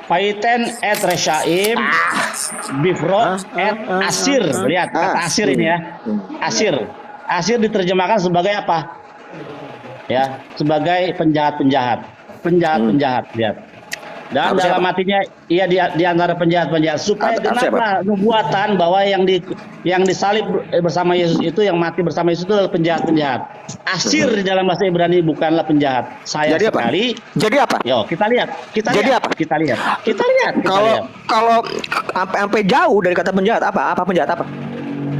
Faiten et resyaim bifro et asir. Lihat kata asir ini ya. Asir. Asir diterjemahkan sebagai apa? Ya, sebagai penjahat-penjahat. Penjahat-penjahat, lihat. Dan Harus dalam siapa? hatinya ia di antara penjahat-penjahat supaya genaplah nubuatan bahwa yang disalib bersama Yesus itu, yang mati bersama Yesus itu adalah penjahat-penjahat. Asir di dalam bahasa Ibrani bukanlah penjahat. Sayang Jadi apa? sekali. Jadi apa? Yo, kita lihat. Jadi apa? Kita lihat. Kalau sampai jauh dari kata penjahat apa? Apa penjahat apa?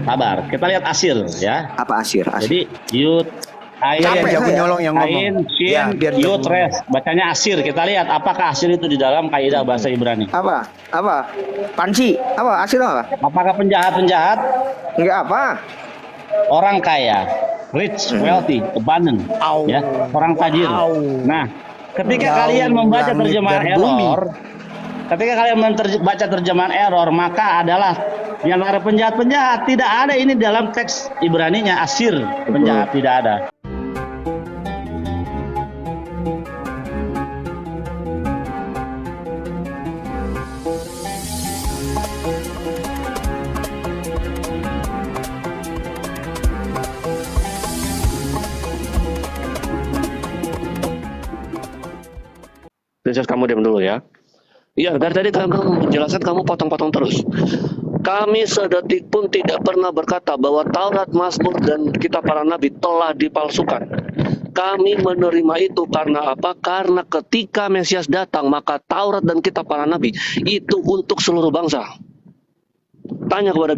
Sabar. Kita lihat asir ya. Apa asir? Jadi yud Ain, Capek aku nyolong yang ngomong. Ain, Shin, Ya, biar dia Yud, ngomong. Res. Bacanya asir. Kita lihat apakah asir itu di dalam kaidah bahasa Ibrani. Apa? Apa? Panci? Apa? Asir apa? Apakah penjahat-penjahat? Enggak apa? Orang kaya, rich, wealthy, abundant, ya, orang tajir. Nah, ketika kalian membaca langit terjemahan dan bumi. error, ketika kalian membaca terjemahan error, maka adalah di antara penjahat-penjahat. Tidak ada ini dalam teks Ibraninya, asir, penjahat tidak ada. Princess, kamu diam dulu ya. Iya, dari tadi kamu menjelaskan, kamu potong-potong terus. Kami sedetik pun tidak pernah berkata bahwa Taurat, Mazmur, dan kitab para nabi telah dipalsukan. Kami menerima itu karena apa? Karena ketika Mesias datang, maka Taurat dan kitab para nabi itu untuk seluruh bangsa. Tanya kepada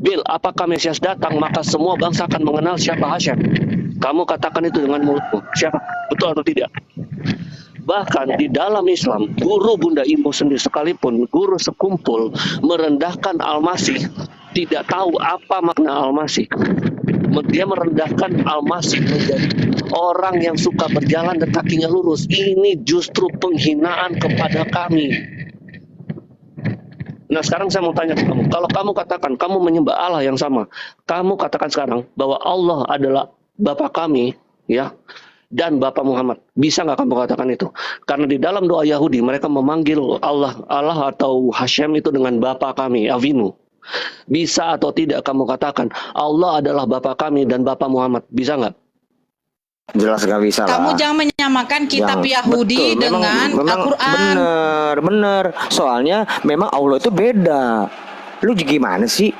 Bill, apakah Mesias datang maka semua bangsa akan mengenal siapa Hashem? Kamu katakan itu dengan mulutmu. Siapa? Betul atau tidak? Bahkan di dalam Islam, guru Bunda Imbo sendiri sekalipun, guru sekumpul merendahkan Al-Masih, tidak tahu apa makna Al-Masih. Dia merendahkan Al-Masih menjadi orang yang suka berjalan dan kakinya lurus. Ini justru penghinaan kepada kami. Nah, sekarang saya mau tanya ke kamu. Kalau kamu katakan kamu menyembah Allah yang sama, kamu katakan sekarang bahwa Allah adalah Bapa kami, ya, dan Bapak Muhammad. Bisa nggak kamu katakan itu? Karena di dalam doa Yahudi mereka memanggil Allah atau Hashem itu dengan Bapa kami, Avinu. Bisa atau tidak kamu katakan Allah adalah Bapa kami dan Bapak Muhammad? Bisa nggak? Jelas nggak bisa lah. Kamu jangan menyamakan kitab Yahudi betul, dengan Al-Quran. Bener. Soalnya memang Allah itu beda. Lu gimana sih?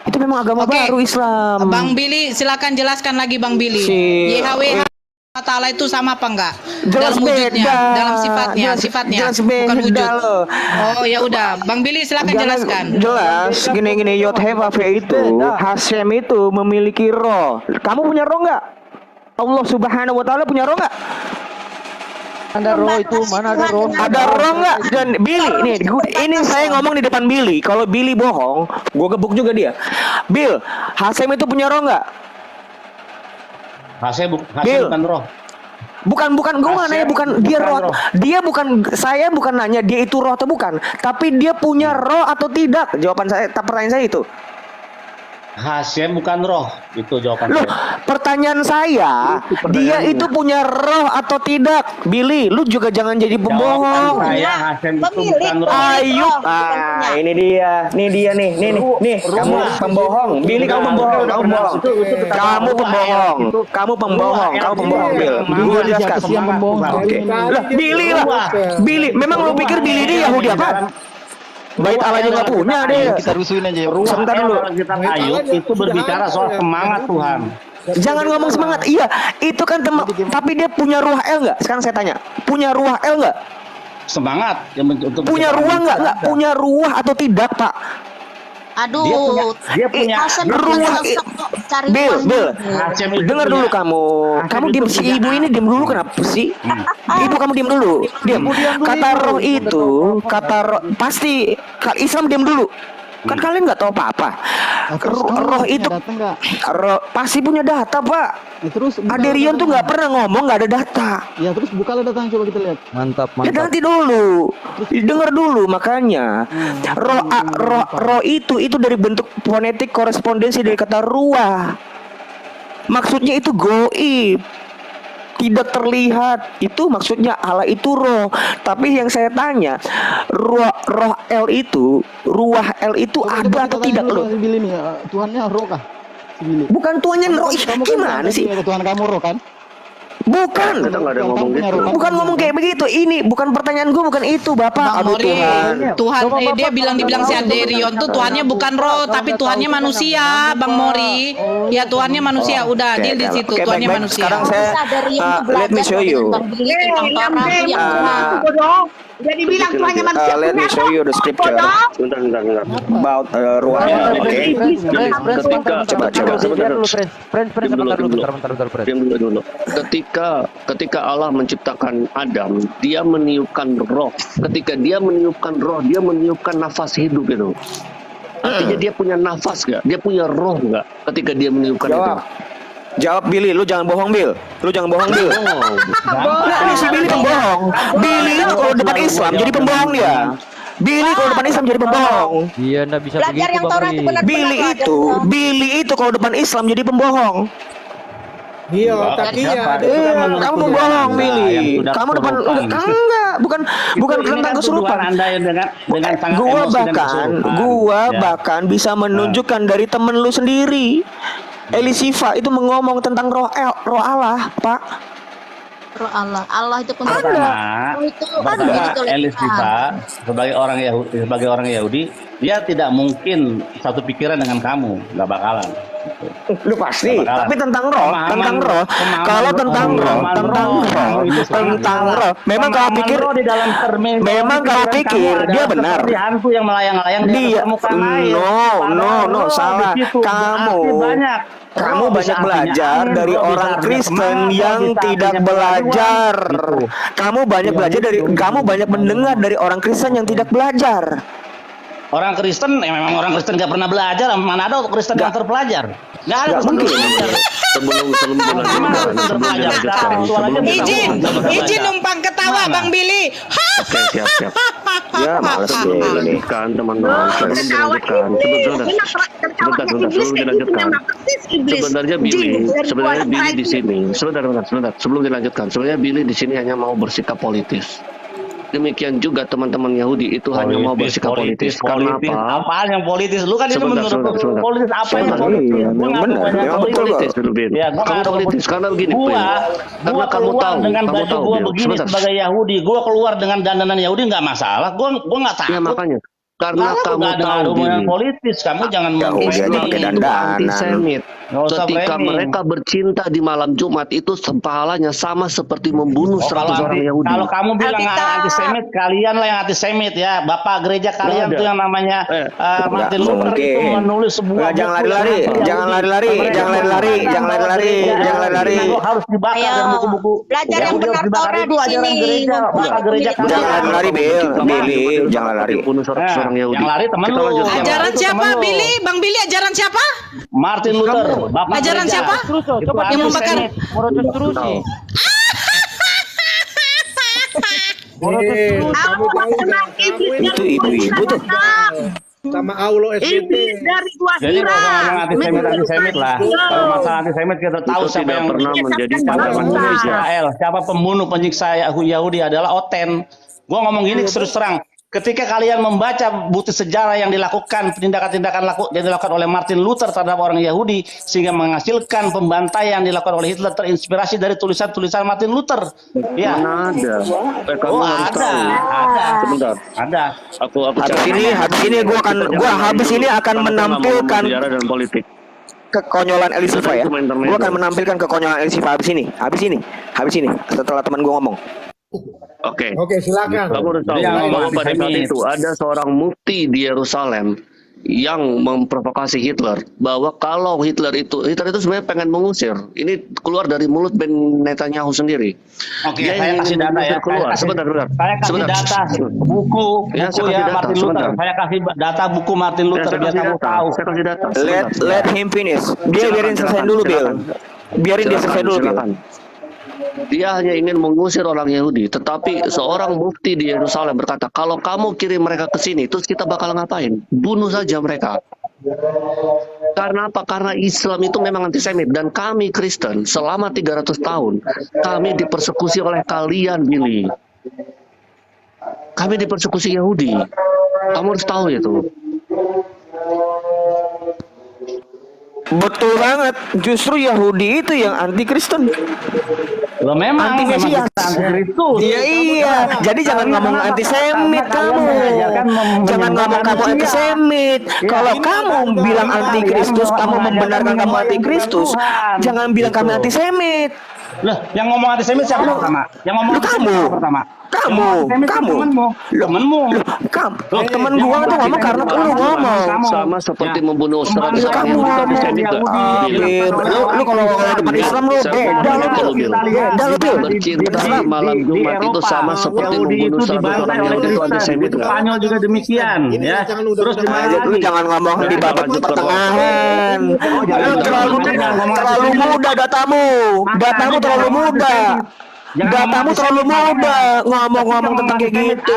Itu memang agama Oke. baru Islam. Bang Billy, silakan jelaskan lagi Bang Billy. YHWH Ta'ala itu sama apa enggak? Jelas dalam wujudnya, beda. dalam sifatnya, Jelas bukan beda wujud. loh. Oh ya udah, Bang Billy silakan jelaskan. Jelas, gini Yod-Heh-Vav itu, Hashem itu memiliki roh. Kamu punya roh nggak? Allah Subhanahu Wa Taala punya roh nggak? Ada roh itu, mana ada roh? Ada roh nggak? Dan Billy, nih, ini saya ngomong di depan Billy. Kalau Billy bohong, gue gebuk juga dia. Bill, Hashem itu punya roh nggak? Hashem Bill. bukan roh. Bukan gue nggak nanya, bukan dia bukan roh. roh. Dia bukan, saya bukan nanya dia itu roh atau bukan, tapi dia punya roh atau tidak. Jawaban saya, pertanyaan saya itu. Hashem bukan roh. Itu jawaban Loh, saya. pertanyaan saya, dia itu punya roh atau tidak? Billy, lu juga jangan jadi Jawaban pembohong. saya Hashem itu bukan roh. Ayo, ini dia, nih, kamu pembohong, Billy, kamu pembohong, kamu pembohong, Bill. Gue jelaskan. Oke, lah, Billy, memang lu pikir Billy ini Yahudi apa? Bait Allah aja nggak punya deh. Kita rusuhin aja. Sebentar dulu. Kita Ayub itu berbicara soal semangat Tuhan. Jangan ngomong semangat. Iya, itu kan tapi dia punya ruah El nggak? Sekarang saya tanya, punya ruah El nggak? Semangat yang untuk Punya ruah nggak? Nggak punya ruah atau tidak, Pak? Aduh, dia punya ruah. cari Bill, Hashem itu dengar punya- dulu kamu. Kamu itu diam si punya ibu ini diam dulu kenapa sih? Ibu kamu diam dulu. Diam. Kata roh itu, kata roh pasti Islam diam dulu. Kan kalian nggak tahu apa-apa. Roh itu roh pasti punya data, Pak. Ya, terus Aderian tuh nggak pernah ngomong nggak ada data. Ya terus bukalah datanya, coba kita lihat. Mantap. Ya nanti dulu, dengar dulu makanya. Roh itu dari bentuk fonetik korespondensi dari kata ruah. Maksudnya itu goib, tidak terlihat. Itu maksudnya Allah itu roh. Tapi yang saya tanya, roh L itu, ruah L itu ada atau tidak loh? Si Billy nih, Tuhannya roh kah? Si Billy. Bukan tuannya roh. Gimana sih? Tuhan kamu roh kan? Bukan. Kita nggak ada ngomong gitu. Bukan ngomong kayak begitu. Ini bukan pertanyaan gue, bukan itu, Bapak. Bang Aduh Mori, Tuhan. dia dibilang si Aderion tuh Tuhannya bukan roh, tapi Tuhannya manusia, Bang Mori. Ya Tuhannya manusia, udah Oke, deal di oke, situ, oke, Tuhannya baik-baik. manusia. Sekarang saya let me show you. Jadi bilang Tuhannya manusia. Let me show you the scripture Sebentar. about ruah L. Oke. Coba. Sebentar dulu, Friends, bentar dulu. Diam dulu. Ketika Allah menciptakan Adam, dia meniupkan roh. Ketika dia meniupkan roh, dia meniupkan nafas hidup itu. Artinya dia punya nafas nggak? Dia punya roh nggak? Ketika dia meniupkan itu. Jawab Billy, lu jangan bohong Bill. Nggak, ini si Billy pembohong. Billy itu kalau depan Islam jadi pembohong dia. Billy kalau depan Islam jadi pembohong. Iya, nggak bisa Belajar begitu, yang Bang Taurat Mori. itu benar-benar. Billy itu kalau depan Islam jadi pembohong. Iya, tapi ya ada Kamu bohong, Billy. Kamu depan enggak, bukan tentang kesurupan. Anda yang dengan sangat Gua emosi dan bahkan kesurupan. Ya. bisa menunjukkan dari temen lu sendiri. Elisifa itu mengomong tentang roh Allah, Pak. Roh Allah itu pun Pertama, bahwa Elisifa sebagai orang Yahudi, dia tidak mungkin satu pikiran dengan kamu, nggak bakalan. Lu pasti. Nggak bakalan. Tapi tentang roh. Pemahaman Kalau roh, tentang roh, memang kau pikir, roh di dalam cermin, memang kau pikir dia benar. Seperti hantu yang melayang-layang di atas permukaan air. No, salah. Kamu banyak belajar dari orang Kristen yang tidak belajar. Kamu banyak mendengar dari orang Kristen yang tidak belajar. Orang Kristen, memang orang Kristen nggak pernah belajar. Mana ada Kristen yang terpelajar? Nggak ada Kristen mungkin. belajar. Sebelum Izin numpang ketawa, Bang Billy. Oke, siap. Ya, males deh ini. Lanjutkan, teman-teman. Sebelum dilanjutkan. Sebenarnya Billy di sini. Sebentar. Sebelum dilanjutkan. Sebenarnya Billy di sini hanya mau bersikap politis. Demikian juga teman-teman Yahudi itu hanya mau bersikap politis. Karena apa? Apaan yang politis? Lu kan itu menurut politis apa yang politis? Politis dulu, Bin. Kamu politis karena begini, Bin. Karena kamu tahu, dengan baju gua begini sebagai Yahudi, gua keluar dengan dandanan Yahudi nggak masalah. Gua nggak takut. Ya makanya. Karena kamu tahu hubungan politis, kamu jangan antisemit. Ketika mereka bercinta di malam Jumat itu pahalanya sama seperti membunuh 100 orang Yahudi. Kalau kamu bilang antisemit, kalian lah yang antisemit ya. Bapak gereja kalian tuh yang namanya Martin Luther itu menulis sebuah jangan lari-lari. Harus dibakar dan buku-buku. Belajar yang benar Taurat di sini. Bapak gereja Jangan lari, Billy. Jangan lari. Orang Yahudi. Yang lari temen lu. Ajaran siapa, Billy? Bang Billy ajaran siapa? Martin Luther. Bapak Ajaran gereja. siapa? Coba Yang membakar. Itu ibu-ibu tuh. sama Allah SBT. Dari gua Jadi kalau ngomong antisemit lah. Kalau masalah antisemit kita tahu Itu siapa tidak yang pernah menjadi pembunuh Israel, siapa pembunuh penyiksa Yahudi adalah Oten. Gua ngomong gini terus terang. Ketika kalian membaca bukti sejarah yang dilakukan, tindakan-tindakan yang dilakukan oleh Martin Luther terhadap orang Yahudi, sehingga menghasilkan pembantaian yang dilakukan oleh Hitler terinspirasi dari tulisan-tulisan Martin Luther. Ya. Mana ada? Kamu harus tahu. Ada. Sebentar. Ada. Aku habis ini akan menampilkan sejarah dan politik. kekonyolan Elisifa ya. Gue akan menampilkan kekonyolan Elisifa habis ini. Setelah teman gue ngomong. Oke, silakan. Kamu harus tahu bahwa pada saat itu ada seorang mufti di Yerusalem yang memprovokasi Hitler bahwa kalau Hitler itu sebenarnya pengen mengusir. Ini keluar dari mulut Ben Netanyahu sendiri. Oke, saya kasih data ya. Keluar. Sebentar. Saya kasih data buku Martin Luther. Saya kasih data buku Martin Luther biar kamu tahu. Saya kasih data. Let him finish. Biarin selesai dulu, Bill. Biarin dia selesai dulu, Bill. Dia hanya ingin mengusir orang Yahudi, tetapi seorang mufti di Yerusalem berkata, kalau kamu kirim mereka ke sini, terus kita bakal ngapain? Bunuh saja mereka. Karena apa? Karena Islam itu memang antisemit dan kami Kristen selama 300 tahun kami dipersekusi oleh kalian, Billy. Kami dipersekusi Yahudi. Kamu harus tahu itu. Betul banget. Justru Yahudi itu yang anti Kristen. Lo memang Anti Mesias. anti Kristus. Iya. Jadi jangan ngomong antisemit kamu. Jangan ngomong kamu antisemit. Kalau kamu bilang anti Kristus, kamu membenarkan kamu anti Kristus. Jangan bilang kami antisemit. Loh, yang ngomong antisemit siapa pertama? Yang ngomong Lu antisemit kamu. siapa pertama? Kamu. Temenmu. Temen gua tuh ngomong karena lu ngomong. Sama seperti membunuh 100 orang Kamu Yahudi ngomong. antisemit gak? Lu kalau ngomong depan Islam lu beda lu Bil. Beda lu Bil. Bercinta di malam Jumat itu sama seperti membunuh 100 orang Yahudi itu antisemit gak? Spanyol juga demikian, ya. Terus di mana Lu jangan ngomong di babak pertengahan. Lu terlalu muda datamu. Datamu terlalu muda. Datamu terlalu muda ngomong-ngomong tentang kayak gitu.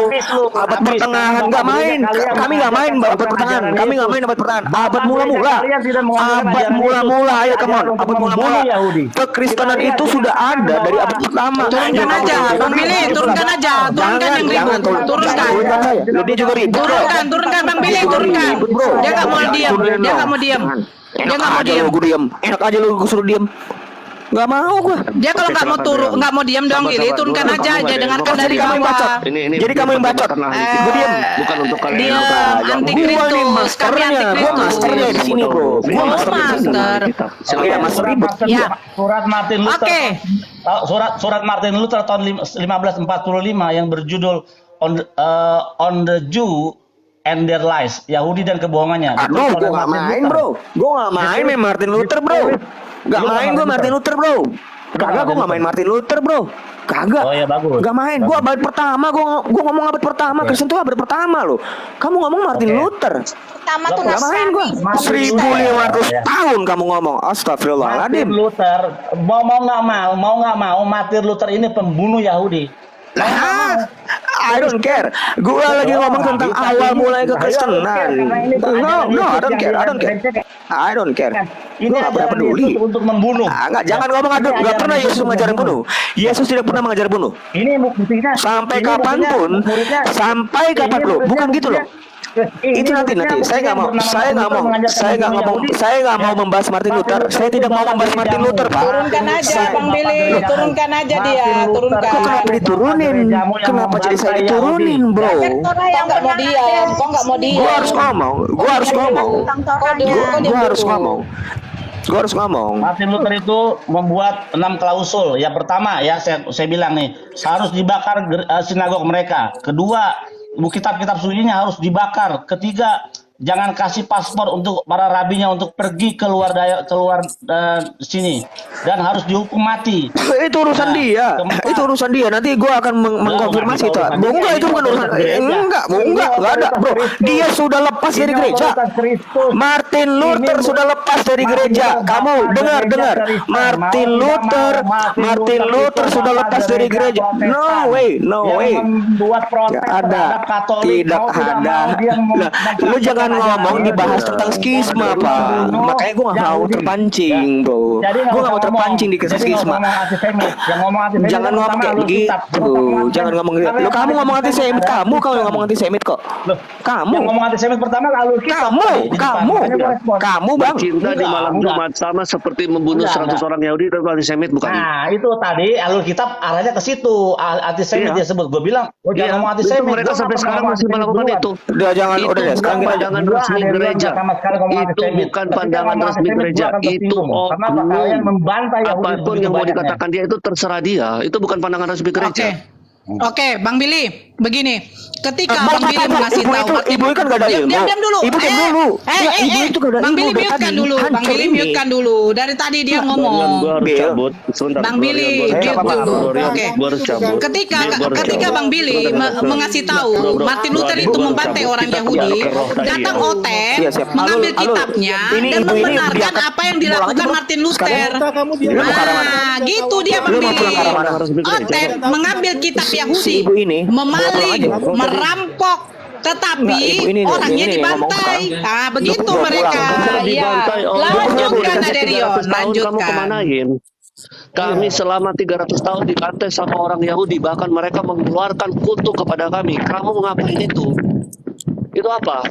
Abad pertengahan nggak main. Kami nggak main abad pertengahan. Kami nggak main abad pertengahan. Abad mula-mula. Abad mula-mula. Ayo come on. Abad mula-mula. Kekristenan itu sudah ada dari abad pertama. Turunkan aja, Bang Billy, turunkan aja, turunkan yang ribut, turunkan. Dia juga ribut. Turunkan Bang Billy, turunkan. Dia nggak mau diam, dia nggak mau diam. Dia nggak mau diam. Gue diam. Enak aja lu suruh diam. Nggak mau gue. Dia kalau nggak mau turun, nggak mau diam dong, Billy, turunkan aja, dia dengarkan dari kamu yang bacot. bawah. Jadi kamu yang bacot. Gue diam. Bukan untuk kalian Dia yang anti Gua nih Kristus, kami masternya. anti Gua Kristus. masternya di sini bro. Gua Oh, master di sini. master. Oke, master ribut. Ya. Surat Martin Luther. Oke. Surat Martin Luther tahun 1545 yang berjudul on the Jew and their lies, Yahudi dan kebohongannya. Aduh, Ditulis oleh gue gak Martin main Luther. bro. Gue gak main Martin Luther bro. Gak main gue Martin Luther bro. Kagak, gue gak main Martin Luther bro. Kagak. Oh ya bagus. Gak main. Gue abad pertama. Gue ngomong abad pertama. Kristen tuh abad pertama loh. Kamu ngomong Martin Luther. Pertama tuh Gak main gue. Nasrani. 1500 tahun kamu ngomong. Astagfirullahaladzim. Martin Luther mau nggak mau Martin Luther ini pembunuh Yahudi. Lah, I don't care. Gue lagi ngomong tentang awal mulai kekristenan. No, I don't care. I don't care. Ini Gue gak pernah peduli. untuk membunuh. Enggak, jangan ngomong aduh. Gak pernah Yesus mengajar bunuh. Yesus tidak pernah mengajar bunuh. Ini buktinya. Sampai ini kapanpun, muridnya- sampai kapan bro? Bukan gitu loh. Itu nanti. Saya nggak mau membahas Martin Luther. Saya tidak mau membahas Martin Luther, Pak. Turunkan aja, Bang Billy, turunkan aja dia, Kok turunkan. kenapa diturunin? Kenapa jadi saya diturunin, bro? Kok nggak mau diam? Kok nggak mau diam? Gue harus ngomong. Gue harus ngomong. Gue harus ngomong. Martin Luther itu membuat 6 klausul. Yang pertama ya saya bilang nih, harus dibakar sinagog mereka. Kedua, kitab-kitab sucinya harus dibakar. Ketiga, jangan kasih paspor untuk para rabinya untuk pergi keluar sini dan harus dihukum mati. Itu urusan dia. keempat. Itu urusan dia. Nanti gue akan mengkonfirmasi itu. Enggak, itu bukan urusan. Enggak ada, bro. Dia sudah lepas dari gereja. Martin Luther sudah lepas dari gereja. Kamu dengar. Martin Luther sudah lepas dari gereja. No way. Membuat protes Tidak ada. terhadap Katolik. Tidak Mau tidak ada. mau dia Lah, lu jangan ngomong dibahas tentang skisma, Pak. Makanya gue gak mau terpancing, bro. Gue gak mau terpancing di kisah skisma. Jangan ngomong kayak gitu. Jangan ngomong gitu. Lu kamu ngomong antisemit. Kamu ngomong antisemit kok. Kamu. Yang ngomong antisemit pertama lalu kita. Kamu bang. Cinta di malam Jumat sama seperti membunuh 100 orang Yahudi itu antisemit bukan? Nah itu tadi alur kitab arahnya ke situ. Antisemit dia sebut. Gue bilang, jangan ngomong antisemit. Mereka sampai sekarang masih melakukan itu. Udah jangan, udah deh. Sekarang kita Pandangan resmi gereja. Itu bukan pandangan resmi gereja. Itu oknum. Apapun yang mau dikatakan dia itu terserah dia. Itu bukan pandangan resmi gereja. Oke, Bang Billy, begini. Ketika Bang Billy mengasih tahu, ibu kan gak ada ilmu. diam dulu. Ibu diam dulu. Ibu itu gak ada Bang ilmu Billy mute-kan dulu. Bang Billy mute-kan dulu. Dari tadi dia ngomong. Gua harus cabut. Sebentar. Bang Billy mute dulu. Oke. Gua harus cabut. Ketika Bang Billy mengasih tahu Martin Luther itu membantai orang Yahudi, datang Oten mengambil kitabnya dan membenarkan apa yang dilakukan Martin Luther. Nah, gitu dia Bang Billy. Oten mengambil kitab Yahudi, memaling, merampok Tetapi Enggak, Ibu, ini orangnya ngomong dibantai. sekarang. Nah, begitu Udah mereka. pulang. Iya. Dibantai oleh Lanjutkan Tuhan. Aderion, 300 tahun kamu lanjutkan. kemanain? Kami selama 300 tahun dibantai sama orang Yahudi, bahkan mereka mengeluarkan kutuk kepada kami. Kamu ngapain itu? Itu apa?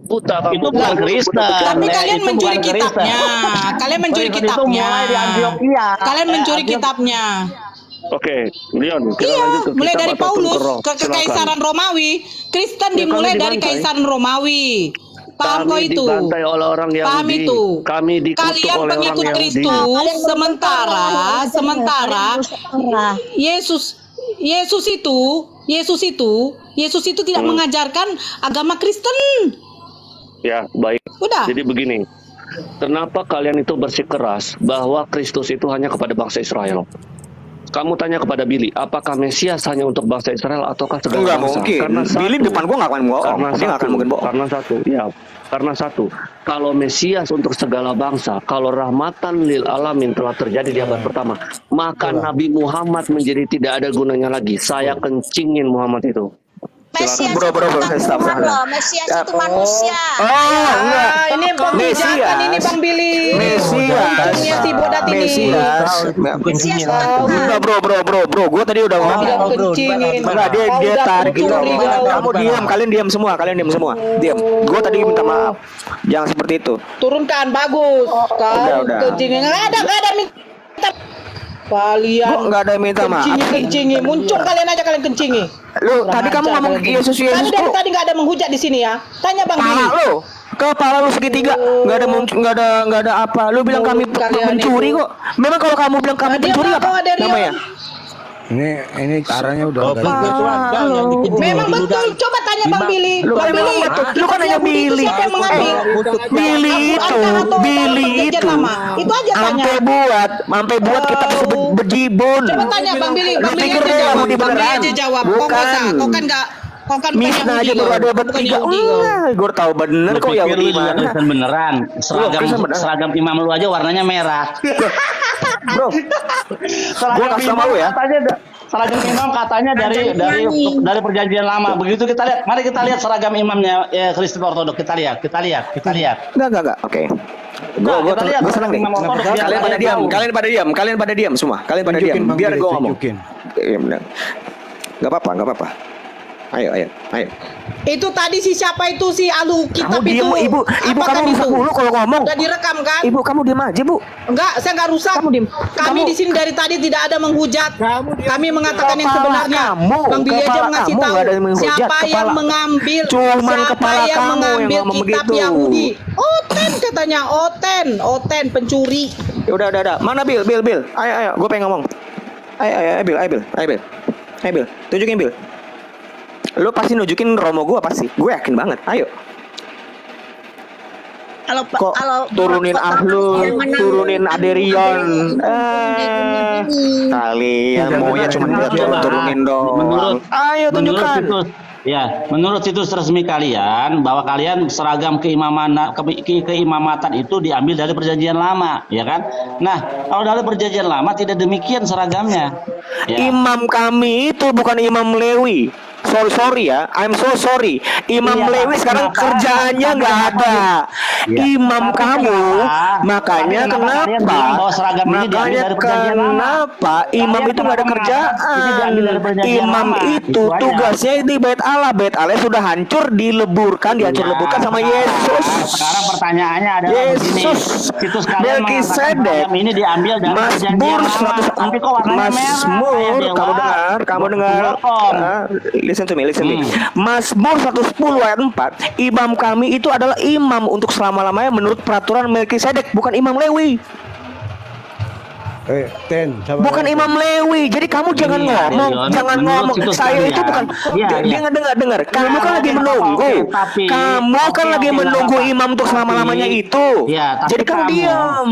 Buta kamu. Itu bukan Kristen. Tapi kalian Itu mencuri bukan Kristen. kitabnya. Kalian mencuri Kristen kitabnya. Itu mulai di Antioquia. Kalian mencuri kitabnya. Oke, Leon, kita Iya, lanjut ke mulai kitab dari ataupun Paulus ke roh. ke Silakan. Kekaisaran Romawi. Kristen Ya, dimulai kami dari dibantai. Kaisaran Romawi. Paham kok Kami itu? dibantai oleh orang Yahudi. Paham itu? Kami dikutuk Kalian oleh orang pengikut Yahudi. Kristus, sementara Yesus itu tidak mengajarkan agama Kristen. Ya, baik. Udah. Jadi begini. Kenapa kalian itu bersikeras bahwa Kristus itu hanya kepada bangsa Israel? Kamu tanya kepada Billy, apakah Mesias hanya untuk bangsa Israel ataukah segala Enggak bangsa? mungkin. Karena Billy satu- depan gua nggak akan bohong. Karena Dia nggak akan mungkin bohong. Karena satu, kalau Mesias untuk segala bangsa, kalau rahmatan lil alamin telah terjadi di abad pertama, maka Nabi Muhammad menjadi tidak ada gunanya lagi. Saya kencingin Muhammad itu. Mesias Bro, itu bukan stop. Tuhan loh. Mesias itu manusia. Oh, enggak. Ini pembicaraan ini Bang Billy. Mesias. Untungnya si Bodat ini. Mesias. Mesias bukan Tuhan. Enggak, bro. Gua tadi udah ngomong. Bilang kencingin. Enggak, dia Kau tarik itu. udah pencuri, Kamu diam, kalian diam semua. Diam. Gua tadi minta maaf. Jangan seperti itu. Turunkan, bagus. Kau Udah. kencingin. Nggak ada minta. Kalian Gua nggak ada minta maaf. kencingi. Muncul kalian aja kalian kencingi. Lu tadi kamu ngomong Yesus Kami dari kok. tadi nggak ada menghujat di sini ya. Tanya Bang Billy. Kepala lu, kepala lu segitiga, nggak ada apa. Lu bilang kami Kalian pencuri itu. kok. Memang kalau kamu bilang kami Dia pencuri nggak apa tahu ada Rion. namanya? Ini caranya udah Memang betul. Coba tanya Bang Billy. Lu Bang kan Billy. lu kan hanya Yahudi itu Billy. siapa yang mengambil? Billy Al-Quran atau Billy perjanjian itu. lama? Itu aja tanya. Sampai buat kita bisa berjibun. Coba tanya Bang Billy. Bang Billy pikir aja dia jawab. Yahudi Bang Billy beneran? aja jawab. Kok nggak usah. Bukan. Kau kan nggak. Kau kan bukan Misna aja Yahudi baru kau. ada Bukan bertiga. Yahudi kau. Gue tahu bener Lu kok pikir Yahudi lu juga mana. Kristen beneran. Kristen beneran. Seragam imam lu aja warnanya merah. Bro, gua kasih sama lu ya. Seragam imam katanya dari perjanjian lama. Begitu kita lihat, mari kita lihat seragam imamnya Kristen Ortodok. Kita lihat. Enggak. Oke. Gue senang nih. Kalian pada diam semua. Kalian pada diam. Biar gue ngomong. Iya benar. Enggak apa-apa. Ayo. Itu tadi si siapa itu si Alu kitab Kamu itu. diem, Ibu Apa kamu kan rusak itu? mulu kalau ngomong. Udah direkam kan? Ibu kamu diam aja, Bu. Enggak, saya enggak rusak. Kamu diem. Kami Kamu- di sini dari tadi tidak ada menghujat. Kami mengatakan yang Kepala sebenarnya. kamu, Bang Billy aja kepala mengasih kamu tahu nggak ada yang menghujat, siapa yang kepala. mengambil. Cuman siapa kepala yang kamu yang mengambil ngomong kitab begitu. Yahudi. Oten katanya, Oten pencuri. Ya udah. Mana Bill? Ayo, gue pengen ngomong. Ayo Bill. Tunjukin Bill. Lu pasti nunjukin Romo gua pasti. Gue yakin banget. Ayo. Kok turunin Ahlul, turunin Aderion. Kalian maunya cuma turunin doang. Ayo tunjukkan. Menurut situs resmi kalian bahwa kalian seragam keimamatan itu diambil dari perjanjian lama, ya kan? Nah, kalau dari perjanjian lama tidak demikian seragamnya. Ya. Imam kami itu bukan Imam Lewi. Sorry ya, I'm so sorry. Imam Iya, Lewi tapi sekarang kenapa? kerjaannya nggak ada. Iya. Imam Tapi kamu, kenapa? makanya Tapi kenapa kalian bilang bahwa seragam ini diambil Makanya dari perjanjian lama? kenapa Imam Kalian itu nggak ada kenapa kerjaan? mengatakan ini diambil dari perjanjian Imam lama? itu Itu aja. tugasnya di Bait Allah. Bait Allah sudah hancur, dileburkan sama Yesus. Sekarang pertanyaannya adalah begini. Yesus. Situs kalian mengatakan Melkisedek. seragam ini diambil dari perjanjian Mazmur lama. 100. Tapi kok warnanya merah? Mazmur, kayak dewa? kamu dengar. Bohong. Listen to me. Mazmur 110 ayat 4, imam kami itu adalah imam untuk selama-lamanya menurut peraturan Melkisedek, bukan Imam Lewi. Bukan Imam Lewi. Jadi kamu jangan ngomong, Leon. jangan Menurut ngomong. situs Saya kalian. itu bukan. Iya. Dengar. Kamu kan lagi menunggu. Tapi- Kamu kan Oke, lagi oke, menunggu nggak apa-apa. imam untuk selama-lamanya Tapi- itu. Iya, tapi Jadi kamu diam.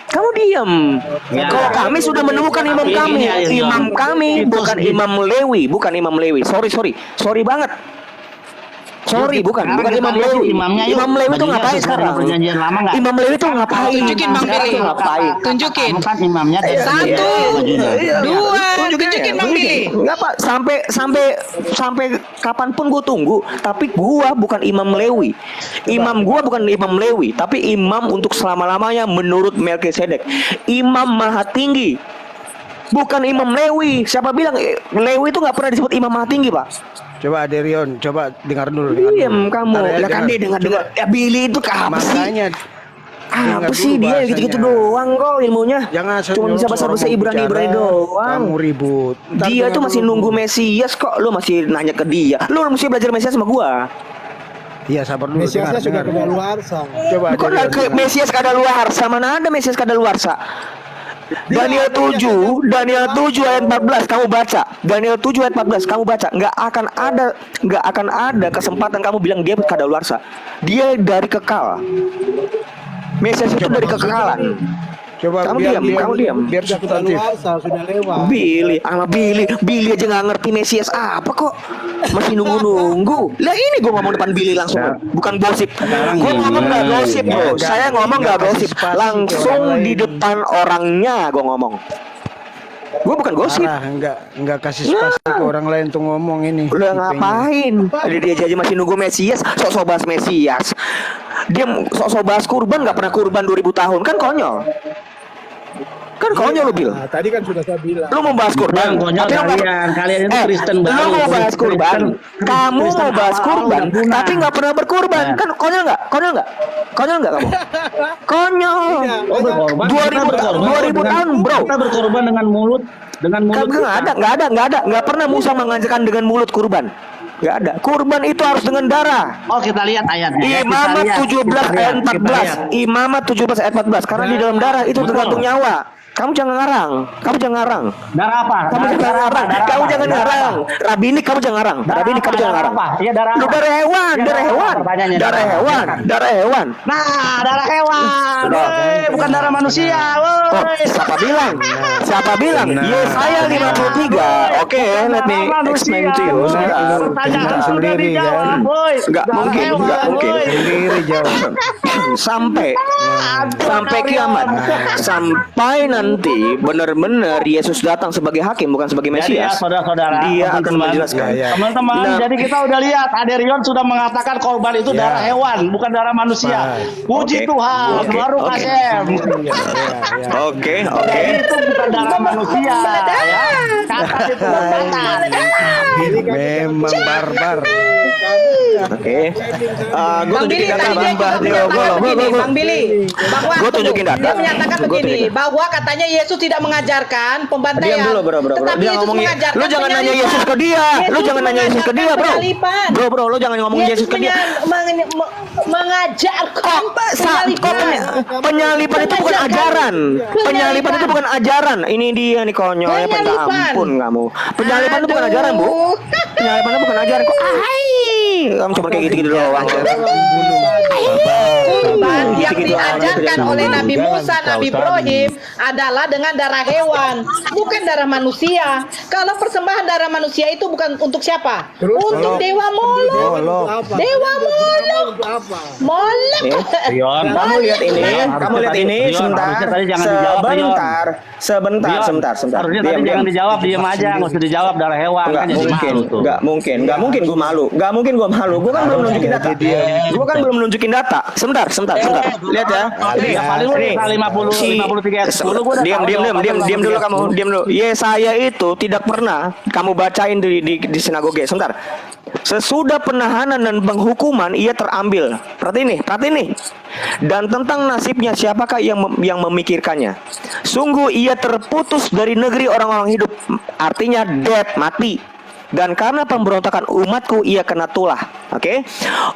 Kamu diam. Ya. Kalau kami sudah menemukan imam Tapi kami, ini ya, Leon. imam kami Situs bukan di- Imam Lewi, bukan Imam Lewi. Sorry banget. Sorry, bukan Imam Lewi. Imamnya yuk. Imam Lewi itu Bajunya ngapain sesuai sekarang? dengan perjanjian lama nggak? Imam Lewi itu ngapain? Tunjukin Bang Sekarang Billy. tuh ngapain? Tunjukin. Kamu kan imamnya dan Satu, dua, tunjukin Bang Billy. Enggak Pak, sampai kapanpun gue tunggu. Tapi gua bukan Imam Lewi. Imam gua bukan Imam Lewi, tapi imam untuk selama-lamanya menurut Melkisedek. Imam maha tinggi. Bukan Imam Lewi. Siapa bilang Lewi itu nggak pernah disebut Imam maha tinggi, Pak? Coba Aderion, coba dengar dulu. Diam kamu. Ntar Ya kan dia dengar. Ya Billy itu apa sih? Makanya Apa dengar sih dulu dia bahasanya. gitu-gitu doang kok ilmunya. Jangan Cuma bisa bahasa Ibrani doang. Kamu ribut. Ntar Dia dengar tuh masih dulu. nunggu Mesias kok. Lu masih nanya ke dia. Lu mesti belajar Mesias sama gua. Iya, sabar dulu. Mesiasnya sudah dengar. kedaluarsa. Coba Kok Aderion, ke dengar. Mesias kadaluarsa? Mana ada Mesias kadaluarsa? Daniel 7 ayat 14 kamu baca. Daniel 7 ayat 14 kamu baca. Nggak akan ada kesempatan kamu bilang dia kadaluarsa. Dia dari kekal. Mesias itu dari kekekalan. Coba Kamu biar, diam, biar, kamu diam. Biar Sudah substantif. kedaluarsa, sudah lewat. Billy aja nggak ngerti Mesias apa kok. Masih nunggu. Lah ini gue ngomong depan Billy langsung, bukan gosip. Gue ngomong nggak gosip bro. Saya ngomong nggak gosip, langsung di depan orangnya gue ngomong. Gue bukan gosip. Parah, enggak kasih spasi ke orang lain tuh ngomong ini. Udah tipenya. ngapain? Dia aja masih nunggu Mesias, sok-sok bahas Mesias. Dia sok-sok bahas kurban, nggak pernah kurban 2000 tahun, kan konyol. Kan konyol lu Bil. Nah, tadi kan sudah saya bilang. Lu mau bahas kurban, Bang, konyol tapi lu nggak- kalian itu Kristen lu baru. mau bahas kurban, kamu Kristen mau bahas awal kurban, udah punah. tapi nggak pernah berkurban, Nah. kan konyol nggak? Konyol kamu? Konyol. Oh, berkorban. 2000 tahun bro. Kita berkorban dengan mulut, Kan nggak pernah Musa mengajarkan dengan mulut kurban. Nggak ada. Kurban itu harus dengan darah. Oh, kita lihat ayatnya. ya. Imamat Kita lihat. 17 Kita ayat lihat. 14. Imamat 17 ayat 14. Karena di dalam darah itu Betul. tergantung nyawa. Kamu jangan ngarang. Darah apa? Kamu jangan ngarang. Kamu jangan ngarang. Rabini kamu jangan ngarang. Rabini kamu jangan ngarang. Apa? Iya, darah Lu apa? darah hewan, Ya, darah hewan. pertanyaannya, Darah darah hewan, apa? darah hewan. Nah, darah hewan. Loh. Bukan darah manusia. Oh, Woi. siapa bilang? Siapa bilang? Yesaya 53. Oke, let me explain to you. Pertanyaan sudah sendiri, dijawab, kan? boy. Nggak mungkin, Darah nggak hewan, mungkin. boy. Sendiri jawab. sampai kiamat, sampai nanti benar-benar Yesus datang sebagai hakim bukan sebagai Jadi ya, Mesias. saudara-saudara, Dia akan teman-teman, menjelaskan. Ya, ya. teman-teman, Nah. jadi kita udah lihat Aderion sudah mengatakan korban itu Ya. darah hewan, bukan darah manusia. Puji Oke. Tuhan, Oke. baru Oke. Hashem. Oke. Jadi itu bukan darah manusia, ya. Kata itu kata. Memang barbar. Gue Bang Billy tunjukin data tadi dia Mbah juga Dio. menyatakan begini, Bang Billy, bahwa Gua tunjukin data. dia menyatakan Gua begini, tunjukin. bahwa katanya Yesus tidak mengajarkan pembantaian. Diam dulu bro. Tetapi Dia Yesus ngomongin. mengajarkan Lu jangan nanya penyalipan. Yesus ke dia. Lu jangan nanya Yesus ke dia, bro. Penyalipan. Bro, lu jangan ngomongin Yesus ke dia. Mengajarkan Penyalipan itu bukan ajaran. Penyalipan itu bukan ajaran. Ini dia nih konyolnya, minta Penyalipan. ampun kamu. Penyalipan itu bukan ajaran, Bu. Penyalipan itu bukan ajaran kok. Kamu cuma kayak gitu-gitu doang. Kurban yang Gitu-gitu aja, diajarkan tidak oleh tahu. Nabi Musa, Nabi Ibrahim adalah dengan darah hewan, bukan darah manusia. Kalau persembahan darah manusia itu bukan untuk siapa? Terus? Untuk Dewa Molok. Molok. Apa? Dewa Molok. Untuk apa? Molok. Rion, Kamu lihat ini, kamu lihat ini Rion, sebentar. harusnya tadi jangan dijawab, Rion. Sebentar. Harusnya tadi jangan dijawab, diam aja, nggak usah dijawab darah hewan. Nggak Kan jadi mungkin, malu tuh. nggak mungkin gue malu. Gue kan belum nunjukin data. Gue kan belum nunjukin data. Sebentar. Lihat ya. Ya, paling lu Nih, 53 ayat 10 gua udah diam tahu jawabannya diam dulu kamu, diam dulu. Yesaya itu tidak pernah kamu bacain di sinagoge. Sebentar. Sesudah penahanan dan penghukuman ia terambil. Perhati nih. Dan tentang nasibnya siapakah yang memikirkannya? Sungguh ia terputus dari negeri orang-orang hidup. Artinya dead, mati. Dan karena pemberontakan umatku ia kena tulah. Oke?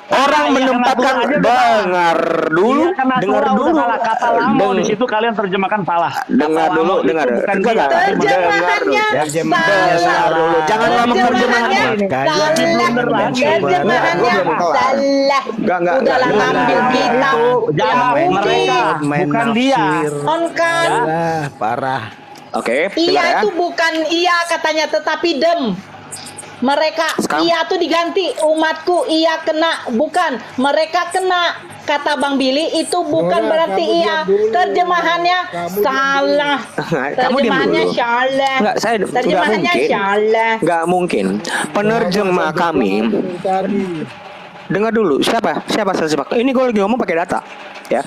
Orang Iya, menempatkan kena tulah aja, dengar dulu, Iya, karena dengar salah, dulu. udah salah. Kata lamo Deng- di situ kalian terjemahkan salah. Dengar Kata dulu, lamo itu dengar. bukan Enggak, dia. enggak. Terjemahannya Terjemahannya Dengar dulu. Jangan ngomong terjemahannya. Jadi blunder lagi. Terjemahannya Gua belum kelar. salah. Enggak. Udahlah ngambil kitab Jangan Yahudi. mereka, bukan dia. On kan? Parah. Oke, dengar Iya ya. itu bukan iya katanya, tetapi dem. Mereka Sekarang- iya tuh diganti, umatku iya kena, bukan mereka kena. Kata Bang Billy itu bukan Nona, berarti kamu iya. diam dulu. Terjemahannya Kamu diam salah. Kamu diam Terjemahannya dulu. salah. Enggak, saya enggak Terjemahannya mungkin. salah. Enggak mungkin. Penerjemah kami. Tadi. Dengar dulu, siapa terjemah? Ini gue lagi ngomong pakai data, ya.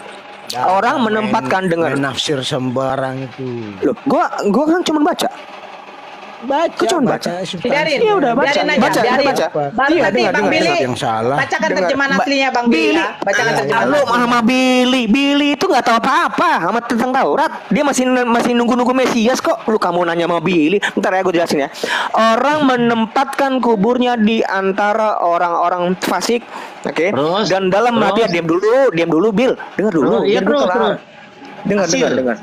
Orang menempatkan dengan main nafsir sembarang itu. loh, gua kan cuma baca. Baca, cuma baca. Biarin, Iya, udah baca. biarin aja, Baca, biarin. baca. Baru Iya, nanti dengar, Bang dengar, Billy dengar. yang salah. bacakan Dengar. terjemahan aslinya Bang Billy ya. Bacakan terjemahan Lu aslinya. sama Billy itu nggak tahu apa-apa sama tentang Taurat. Dia masih nunggu Mesias kok. Lu kamu nanya sama Billy. Bentar ya, gue jelasin ya. Orang menempatkan kuburnya di antara orang-orang fasik, oke? Terus? Dan dalam Terus? hati, diam dulu, Bill. Dengar dulu. Iya, biar gua terus, kelar. terus. Dengar.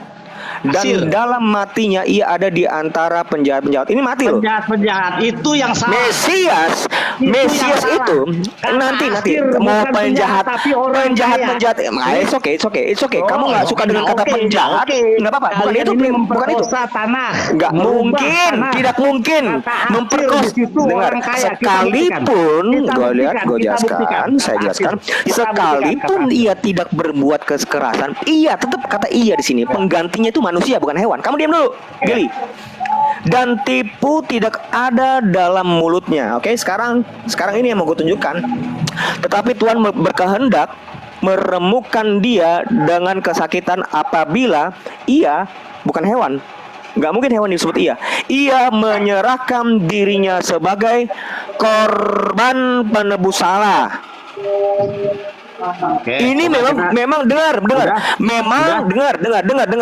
Dan Asir. dalam matinya ia ada di antara penjahat-penjahat. Ini mati loh. Penjahat itu yang salah. Mesias yang salah. itu Kata nanti Asir mau bukan penjahat tapi orang kaya. it's okay kamu Oh, nggak suka oke, dengan kata oke, penjahat oke. nggak apa-apa bukan Kalian itu ini bukan itu memperkosa tanah. nggak Merubah mungkin tanah. tidak mungkin Kata Asir memperkosa di situ dengar orang kaya. Kita sekalipun buktikan. gue lihat Kita gue jelaskan buktikan. saya Kata jelaskan Asir. Kita sekalipun buktikan, kata ia tidak berbuat kekerasan iya tetap kata iya di sini penggantinya itu manusia bukan hewan kamu diam dulu Billy dan tipu tidak ada dalam mulutnya. Oke, sekarang ini yang mau gue tunjukkan. Tetapi Tuhan berkehendak meremukkan dia dengan kesakitan apabila ia bukan hewan. Nggak mungkin hewan disebut ia. Ia menyerahkan dirinya sebagai korban penebus salah. Oke, Ini coba memang kita- dengar. Udah? Memang dengar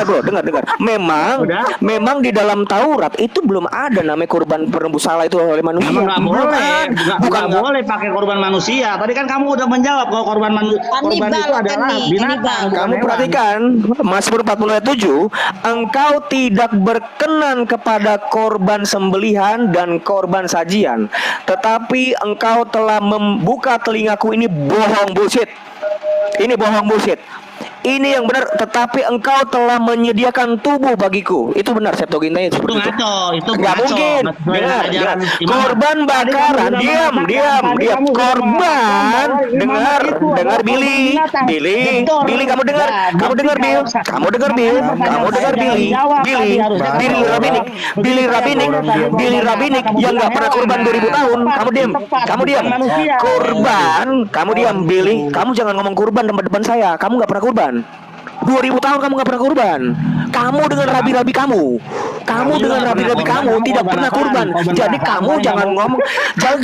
bro, dengar. Memang Udah? memang di dalam Taurat itu belum ada namanya kurban penebus salah itu oleh manusia. Memang nggak Belum boleh, ada. bukan boleh pakai korban manusia. Tadi kan kamu udah menjawab kalau korban Hannibal itu adalah kan nih, binatang. Hannibal. bukan Kamu hewan. perhatikan Mazmur 40 ayat 7, engkau tidak berkenan kepada korban sembelihan dan korban sajian, tetapi engkau telah membuka telingaku. Ini bohong bullshit. Ini bohong bullshit. Ini yang benar, tetapi engkau telah menyediakan tubuh bagiku. Itu benar Septuagintanya Itu seperti itu. ngaco, itu Nggak ngaco. mungkin. Sesuai dengan Dengar. ajaran Imam. Korban Tadi bakaran. kamu sudah Diam. mengatakan, tadi kamu sudah Korban. mengatakan bahwa Dengar. Imam itu Dengar adalah Billy. korban binatang. Gedor. Billy kamu dengar. Nah, Kamu dengar berarti Bill. kalau- Kamu dengar Bill. Makanya Kamu pertanyaan dengar saya Billy. jangan jawab tadi, Billy. harusnya Billy kamu Rabinik. jawab. Billy Begitu Rabinik. saya jawab, Billy kamu Rabinik bilang yang nggak hewan. pernah kurban 2000 tahun. Tepat, Kamu diam. tepat, Kamu diam. bukan manusia. Kurban. Kamu diam Billy. Kamu jangan ngomong kurban depan saya. Kamu nggak pernah kurban. 2000 tahun kamu nggak pernah kurban. Kamu dengan rabi-rabi kamu. Kamu dengan rabi-rabi kamu tidak pernah kurban. Jadi kamu jangan ngomong.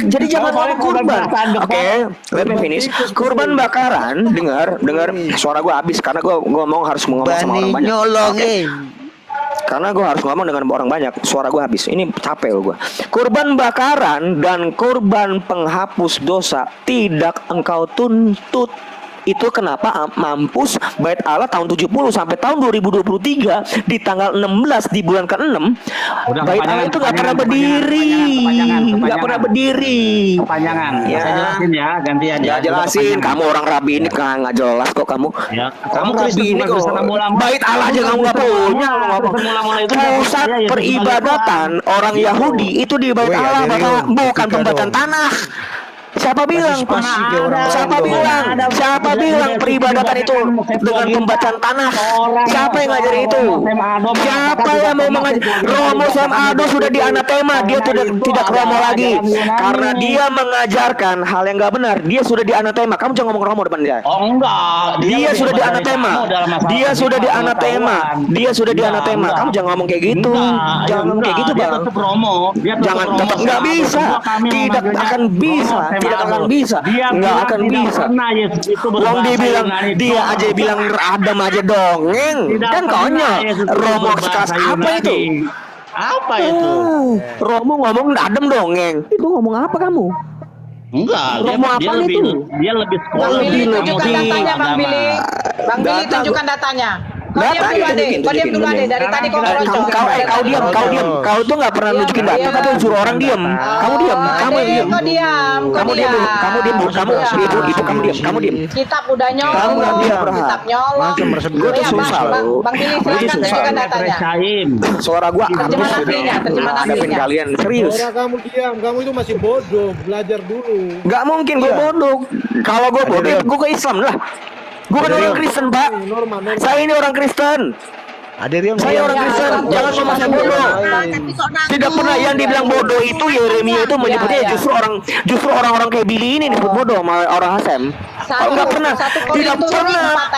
Jadi jangan ngomong kurban. Oke, let me finish. Kurban bakaran. Dengar. Suara gue habis karena gue ngomong harus ngomong sama orang banyak. Oke. Karena gue harus ngomong dengan orang banyak, suara gue habis. Ini capek gue. Kurban bakaran dan kurban penghapus dosa tidak engkau tuntut. Itu kenapa mampus Bait Allah tahun 70 sampai tahun 2023 di tanggal 16 di bulan ke-6 Bait Allah itu nggak pernah berdiri, nggak pernah berdiri. Kepanjangan. Ya. Saya jelasin ya, gantian Ya jelasin, kamu orang rabi ini nggak jelas kok kamu. Ya, Kamu Kristen rabi ini bukan kok. Kristen mula-mula. Bait Allah aja kamu nggak punya. Mula-mula itu Pusat ya, peribadatan orang Yahudi itu di Bait Woi, Allah, ada Bapak, dong. bukan Ketika pembacaan dong. tanah. Siapa bilang? spasi ke orang-orang Siapa dong. bilang? Siapa bilang peribadatan itu dengan pembacaan tanah? Siapa yang ngajarin itu? Siapa yang mau mengajar? Romo Sam Aldo sudah dianatema, dia tidak Romo lagi karena dia mengajarkan hal yang nggak benar. Dia sudah dianatema. Kamu jangan ngomong Romo depan dia. Oh enggak, Dia sudah dianatema. Dia sudah dianatema. Dia sudah dianatema. Kamu jangan ngomong kayak gitu. Jangan ngomong kayak gitu, Bang. Jangan tetap nggak bisa. Tidak akan bisa. Tidak akan bisa. Nggak akan bisa. Wong dia bilang, dia aja bilang Adam aja dongeng. Kan konyol. Romo sekelas apa itu? Apa itu? Romo ngomong Adam dongeng. Itu ngomong apa kamu? Enggak, Romo dia apaan lebih itu? dia lebih sekolah. Bang Billy Lebih tunjukkan lebih. datanya Bang Billy. Bang Billy Data tunjukkan datanya. Data itu mungkin Kau diam dulu Ade. Dari tadi kau ngerocok. Kau diam. Kau tuh nggak pernah nunjukin data, tapi suruh orang diam. Kamu diam. Kamu diam. Kau diam. Kamu diam. Kamu diam. Kamu diam. Kamu diam. Kitab udah Kamu nyolong. diam. Kitab nyolong. Gue tuh susah loh. Bang Billy Gue tuh silakan susah. tunjukkan datanya. Syaim. Suara gua Terjemahan halus aslinya, terjemahan hadapin aslinya. kalian serius. Orang kamu diam, kamu itu masih bodoh, belajar dulu. Gak mungkin gue bodoh. Kalau gue bodoh, gue ke Islam lah. Gue kan orang Kristen, Pak. Normal. Saya ini orang Kristen. Saya orang Kristen. Jangan ngomong saya bodoh. Tapi kok ragu? Tidak pernah yang dibilang bodoh itu Yeremia itu menyebutnya justru orang-orang kayak Billy ini disebut bodoh sama orang Hasem. Oh, nggak pernah,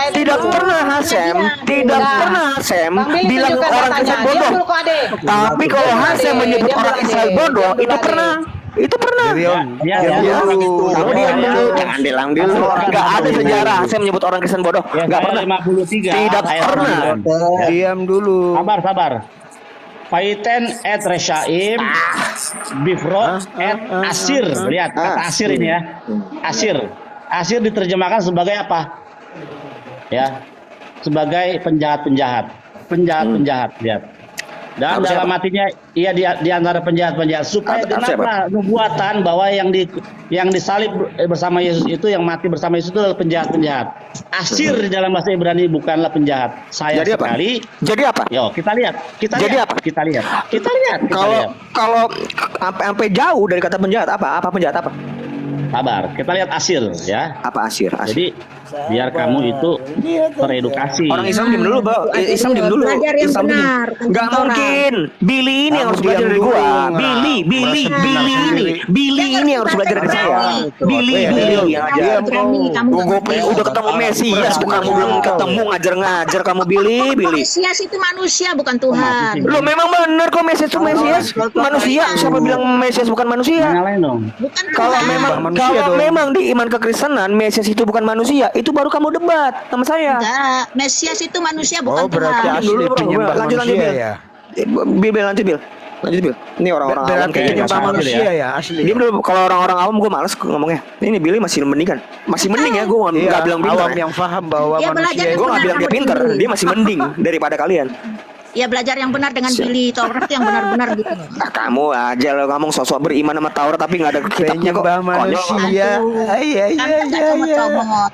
tidak pernah Hasem bilang orang Kristen bodoh. Tapi kalau Hasem menyebut orang Israel bodoh, itu pernah. Kamu diam dulu, jangan bilang dulu. Nggak ada sejarah Hasem menyebut orang Kristen bodoh. Nggak pernah. 53. Tidak ayat pernah. 9. Diam dulu. Sabar. Faiten et Reshaim Bifro et Asir. Lihat kata Asir ini ya. Asir diterjemahkan sebagai apa? Ya. Sebagai penjahat-penjahat. Lihat. Dan dalam hatinya ia di antara penjahat-penjahat supaya genaplah nubuatan bahwa yang disalib bersama Yesus itu, yang mati bersama Yesus itu adalah penjahat-penjahat. Asir di dalam bahasa Ibrani bukanlah penjahat. Jadi apa? Jadi apa? Yo, kita lihat. Jadi apa? Kita lihat. Kalau sampai jauh dari kata penjahat apa penjahat apa? Sabar, kita lihat Asir ya. Apa Asir? Jadi biar kamu itu teredukasi. Orang Islam diam dulu, Bro. Islam diam dulu. Belajar yang Islam diam. benar. Nggak mungkin. Billy ini yang harus belajar dari gua. Billy ini yang harus belajar dari saya. Billy yang ajar. Gue udah ketemu Mesias, bukan belum ketemu ngajar kamu Billy. Mesias itu manusia bukan Tuhan. Lo memang benar kok Mesias itu Mesias manusia. Siapa bilang Mesias bukan manusia? Nyalain dong. Bukan Kalau Tuhan. memang di iman kekristenan Mesias itu bukan manusia, itu baru kamu debat sama saya. Enggak, Mesias itu manusia bukan berarti Tuhan. asli Dulu, bro. penyembah Lanjut, manusia ya. Bil, lanjut Bil. Ini orang-orang awam Berarti kayaknya penyembah sama. manusia ya asli. Dia dulu kalau orang-orang awam gue males ngomongnya. Ini Billy masih mending kan? Masih mending ya, gue nggak bilang pintar. Awam yang paham bahwa Dia belajar manusia yang Gue nggak bilang dia pintar, dia masih mending daripada kalian. Ya belajar yang benar dengan Billy Taurat yang benar-benar gitu. Kamu aja lo ngomong sosok beriman sama Taurat tapi nggak ada kitabnya kok. penyembah Konyol. manusia. Iya. Comot-comot.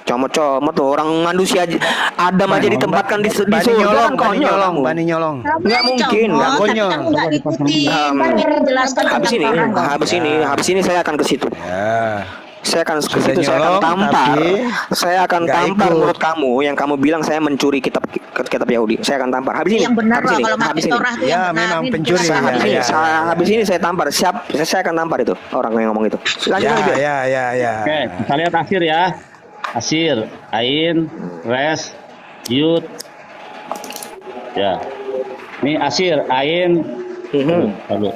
Comot-comot tuh orang manusia aja. Adam aja ditempatkan di surga kan konyol kamu. Bani nyolong. Nggak mungkin, nggak konyol. Tapi nggak diikuti. Bani jelaskan Habis ini saya akan ke situ. Ya. Saya akan ke Sudah situ, saya akan nyolong, tampar. tapi Saya akan nggak tampar ikut. menurut kamu yang kamu bilang saya mencuri kitab Yahudi. Saya akan tampar. Habis ini. Yang benar habis loh ini, kalau habis pakai ini. Torah itu Ya, yang benar. memang Ini pencuri, jelaskan. Habis ini, habis ini saya tampar. Saya akan tampar itu orang yang ngomong itu. Lanjut lagi. Bil. Ya. Oke, kita lihat Asir ya. Asir, Ain, Res, Yud. Ya. Ini Asir, Ain. Lalu.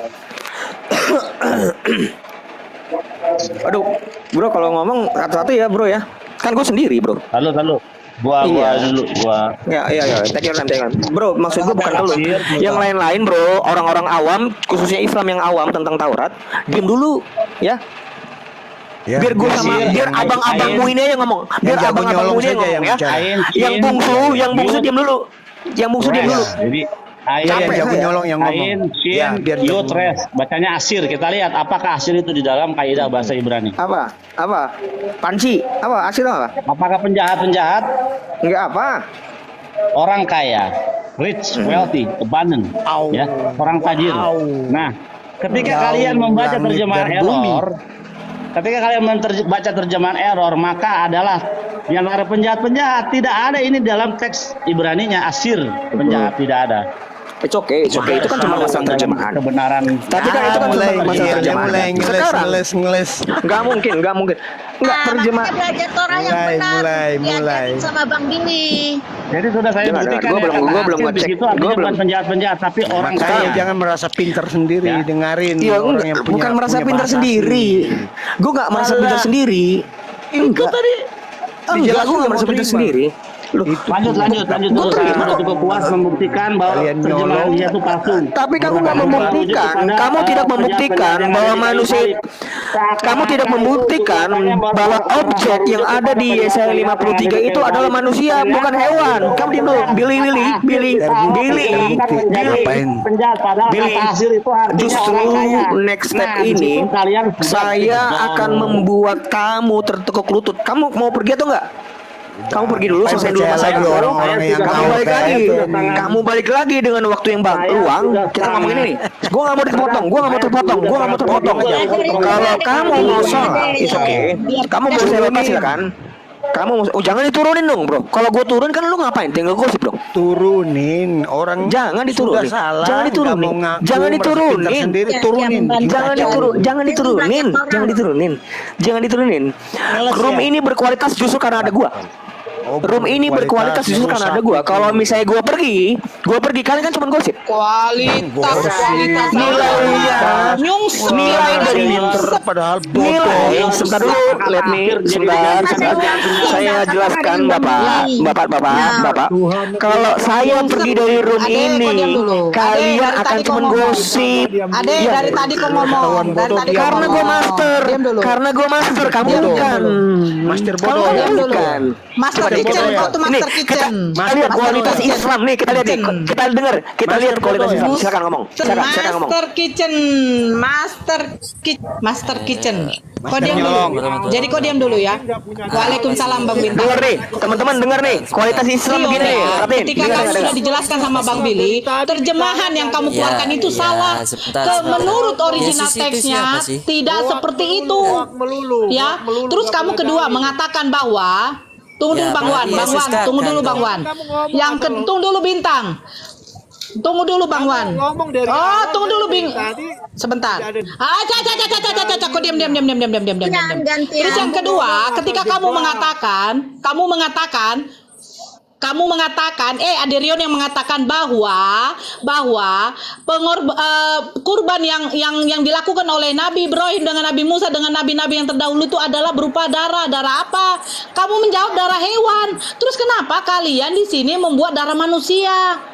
Aduh, bro kalau ngomong satu-satu ya bro ya. Kan gue sendiri bro. Lalu. Gua dulu. Ya, take your time. Bro, maksud gue bukan lu. Yang lain-lain bro, orang-orang awam, khususnya Islam yang awam tentang Taurat, diam dulu, ya. Ya, Biar gue sama, biar abang-abangmu ini aja ngomong. Biar jago abang-abangmu nyolong ini saja ngomong yang ya. bicara. Yang bungsu diam dulu. Yang bungsu diam dulu. Jadi Ain, Yang jago nyolong yang ngomong. Ain, Shin, Ya, biar Yud, jago. Res. Bacanya Asir. Kita lihat apakah Asir itu di dalam kaidah bahasa Ibrani. Apa? Panci? Apa? Asir apa? Apakah penjahat-penjahat? Enggak apa? Orang kaya, rich, wealthy, abundant, ya, orang tajir. Nah, ketika kalian membaca langit terjemahan dan bumi. error, baca terjemahan error, maka adalah di antara penjahat-penjahat. Tidak ada ini dalam teks Ibraninya Asir, penjahat tidak ada. It's okay. Itu kan cuma masalah terjemahan. Kebenaran. Tapi kan itu kan cuma masalah terjemahan. mulai Sekarang ngeles. nggak mungkin. Nggak terjemah. Makanya belajar Torah yang Mulai, benar. mulai. Diajarin sama Bang Billy. Jadi sudah saya Dengar, buktikan gua ya, belum- kata gua belum Asir ngecek. di situ artinya Gua belum. bukan penjahat-penjahat, tapi orang Makanya kaya. jangan merasa pintar sendiri, Ya. dengarin Iya, orang yang punya. bukan merasa punya pintar bahasa sendiri. Gue nggak merasa pintar sendiri. Enggak. tadi Enggak, gue nggak merasa pintar sendiri. Lanjut dulu. Saya sudah cukup puas membuktikan bahwa terjemahan dia itu palsu. Tapi kamu nggak membuktikan, kamu tidak membuktikan bahwa manusia, kamu tidak membuktikan bahwa objek yang ada di Yesaya 53 itu adalah manusia, bukan hewan. Kamu diam dulu, Billy. Justru next step ini, saya akan membuat kamu tertekuk lutut. Kamu mau pergi atau enggak? Kamu pergi dulu, selesai dulu masalah dulu. Kamu balik lagi. Kamu balik lagi dengan waktu yang luang. Kita ngomongin ini. Gue nggak mau terpotong. Kalau kamu mau salah, it's okay. Kamu mau saya lepas silakan. Kamu jangan diturunin dong, bro. Kalau gue turun kan lu ngapain? Tinggal gosip dong. Turunin orang. Jangan diturunin. Jangan diturunin. Jangan diturunin. Room ini berkualitas justru karena ada gua. Room ini berkualitas justru karena ada gua. Kalau misalnya gua pergi kalian kan cuma gosip. Kualitas Nilainya, nilai dari padahal nilai. Sebentar dulu, let me sebentar. Saya jelaskan bapak. Kalau saya pergi dari room ini, kalian akan cuma gosip. Ade dari tadi kau ngomong. Karena gua master, kamu bukan. Master bodoh. Kamu bukan. Master Kitchen, kau tuh Master Kitchen. Kita lihat kualitas Islam nih, kita lihat kualitas Islam. Silakan ngomong. Master Kitchen. Kau diam dulu. Jadi kau diam dulu ya. Waalaikumsalam Bang Bintang. Dengar nih, teman-teman dengar nih. Kualitas Islam begini nih. Ketika kamu sudah dijelaskan sama Bang Billy, terjemahan yang kamu keluarkan itu salah. Menurut original teksnya tidak seperti itu. Ya. Terus kamu kedua mengatakan bahwa tunggu dulu Bang Wan. Tunggu dulu Bang Wan. Tunggu dulu Bintang. Tunggu dulu Bang Wan. Tunggu dulu sebentar. Kok diam. Terus yang kedua, ketika kamu mengatakan ada Rion yang mengatakan bahwa kurban yang dilakukan oleh Nabi Ibrahim dengan Nabi Musa dengan nabi-nabi yang terdahulu itu adalah berupa darah apa? Kamu menjawab darah hewan. Terus kenapa kalian di sini membuat darah manusia?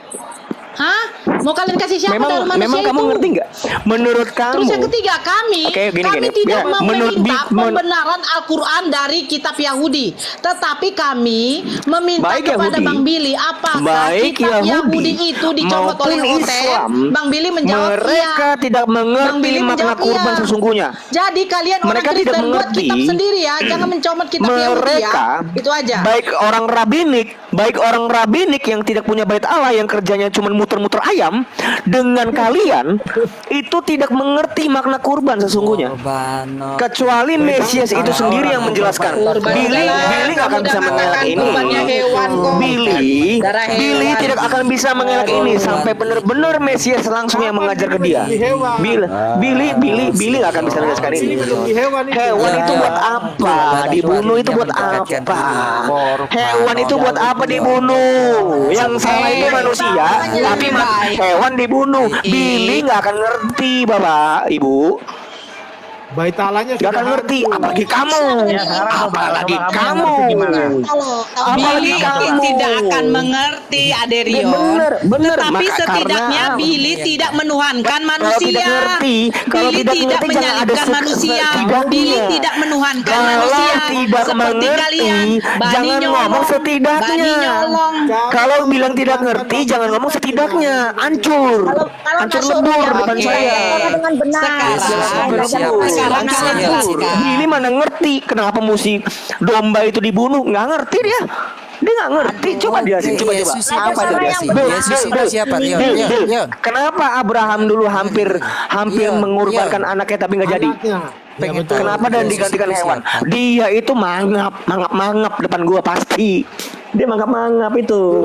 Hah? Mau kalian kasih siapa darah manusia memang itu? Kamu ngerti nggak? Menurut kamu. Terus yang ketiga kami tidak meminta pembenaran Al-Quran dari kitab Yahudi, tetapi kami meminta kepada Bang Billy apakah kitab Yahudi itu dicomot oleh Otet. Bang Billy menjawab mereka tidak mengerti makna kurban sesungguhnya. Jadi kalian orang Kristen buat kitab sendiri ya, jangan mencomot kitab Yahudi ya. Itu aja. Baik orang rabinik yang tidak punya bait Allah, yang kerjanya cuma muter-muter ayam, dengan kalian itu tidak mengerti makna kurban sesungguhnya. Kecuali Mesias itu sendiri yang menjelaskan. Billy nggak akan bisa mengelak ini. Billy tidak akan bisa mengelak ini sampai benar-benar Mesias langsung yang mengajar ke dia. Billy nggak akan bisa menjelaskan ini. Hewan itu buat apa? Dibunuh itu buat apa? Hewan itu buat apa dibunuh? Yang salah itu manusia, tapi hewan dibunuh. Billy nggak akan ngerti, Bapak, Ibu. Bait Allahnya Gak akan ngerti, apalagi kamu. Apalagi kamu tidak akan mengerti, Aderion. Bener. Tapi setidaknya Billy tidak menuhankan manusia. Billy tidak menyalibkan manusia. Billy tidak menuhankan manusia. Seperti kalian. Jangan ngomong setidaknya. Kalau bilang tidak ngerti, jangan ngomong setidaknya. Hancur lebur depan saya. Sekarang Billy mana ngerti kenapa mesti domba itu dibunuh? Nggak ngerti dia nggak ngerti. Coba dia sih, coba apa dia siapa? Kenapa Abraham dulu hampir mengorbankan anaknya tapi nggak jadi? Kenapa dan digantikan hewan? Dia itu mangap depan gua pasti. Dia mangap itu.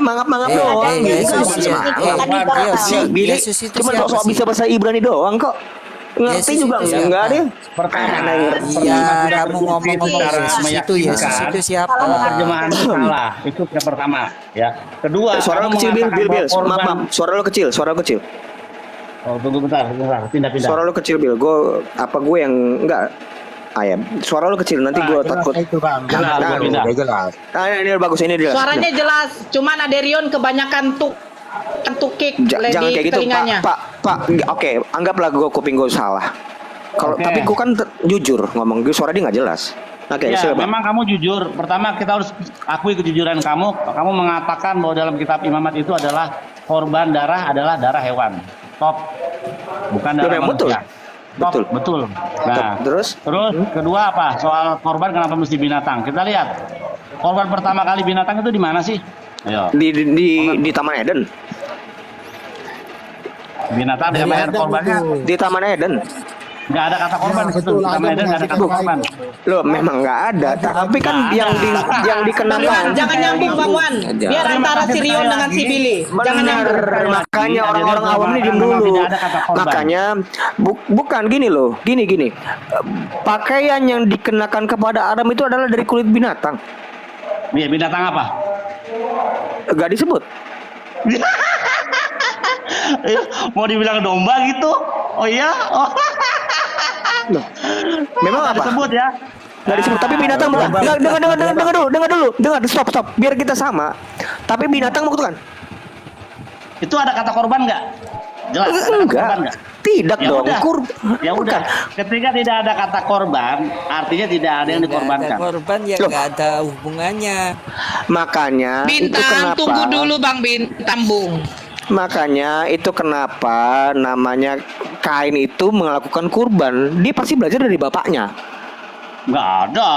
Mangap doang. Billy cuma sok bisa bahasa Ibrani doang kok. Ngerti juga enggak deh. Pertama, kamu ngomong itu Yesus itu siapa? Terjemahan salah. Itu yang pertama, ya. Kedua, suara lo kecil, Bil. Maaf. Suara lo kecil. Oh, tunggu bentar. Pindah. Suara lo kecil, Bil. Gue yang enggak. Ayam. Suara lu kecil nanti gua takut. Itu bang. Jelas, Nah, pindah. udah jelas. Nah, ini bagus ini dia. Suaranya jelas, cuman ada Rion kebanyakan tukik Jangan di kayak gitu, telinganya. Pak. Oke, anggaplah gua kuping gua salah. Kalau Oke. tapi gua kan jujur ngomong, suara dia nggak jelas. Oke, Ya, silakan. memang kamu jujur. Pertama kita harus akui kejujuran kamu. Kamu mengatakan bahwa dalam kitab imamat itu adalah korban darah adalah darah hewan. Top. Bukan darah Memang betul. manusia. Top, betul. Nah, Terus? kedua apa? Soal korban kenapa mesti binatang? Kita lihat. Korban pertama kali binatang itu di mana sih? Ayo. Di Taman Eden. Binatang Dari bayar Adam korbannya. itu. Di Taman Eden. Nggak ada kata korban di situ. betul, Sama Adam Eden nggak ada kata mengasih korban. Loh, memang nggak ada. Tapi kan yang Bang dikenakan. Wan, jangan nyambung Bang Wan. Biar antara si Rion dengan si Billy. Jangan nyambung. Benar, makanya Jadi orang-orang awam ini diem memang dulu. tidak ada kata korban. Makanya bukan gini loh, gini. Pakaian yang dikenakan kepada Adam itu adalah dari kulit binatang. Iya, binatang apa? Gak disebut. Mau dibilang domba gitu? Oh iya? Oh. Memang Nggak apa? disebut ya? Gak disebut. Tapi binatang bukan. Dengar dulu. Stop. Biar kita sama. Tapi binatang bukan. Itu ada kata korban nggak? Jelas. Ada kata Enggak. korban nggak? Tidak Ya dong. udah. Ya udah. Bukan. Ketika tidak ada kata korban, artinya tidak ada yang dikorbankan. korban ya Loh. nggak ada hubungannya. Makanya itu Bintang, kenapa? tunggu dulu Bang Bintang, Bung. Makanya itu kenapa namanya Kain itu melakukan kurban. Dia pasti belajar dari bapaknya. Nggak ada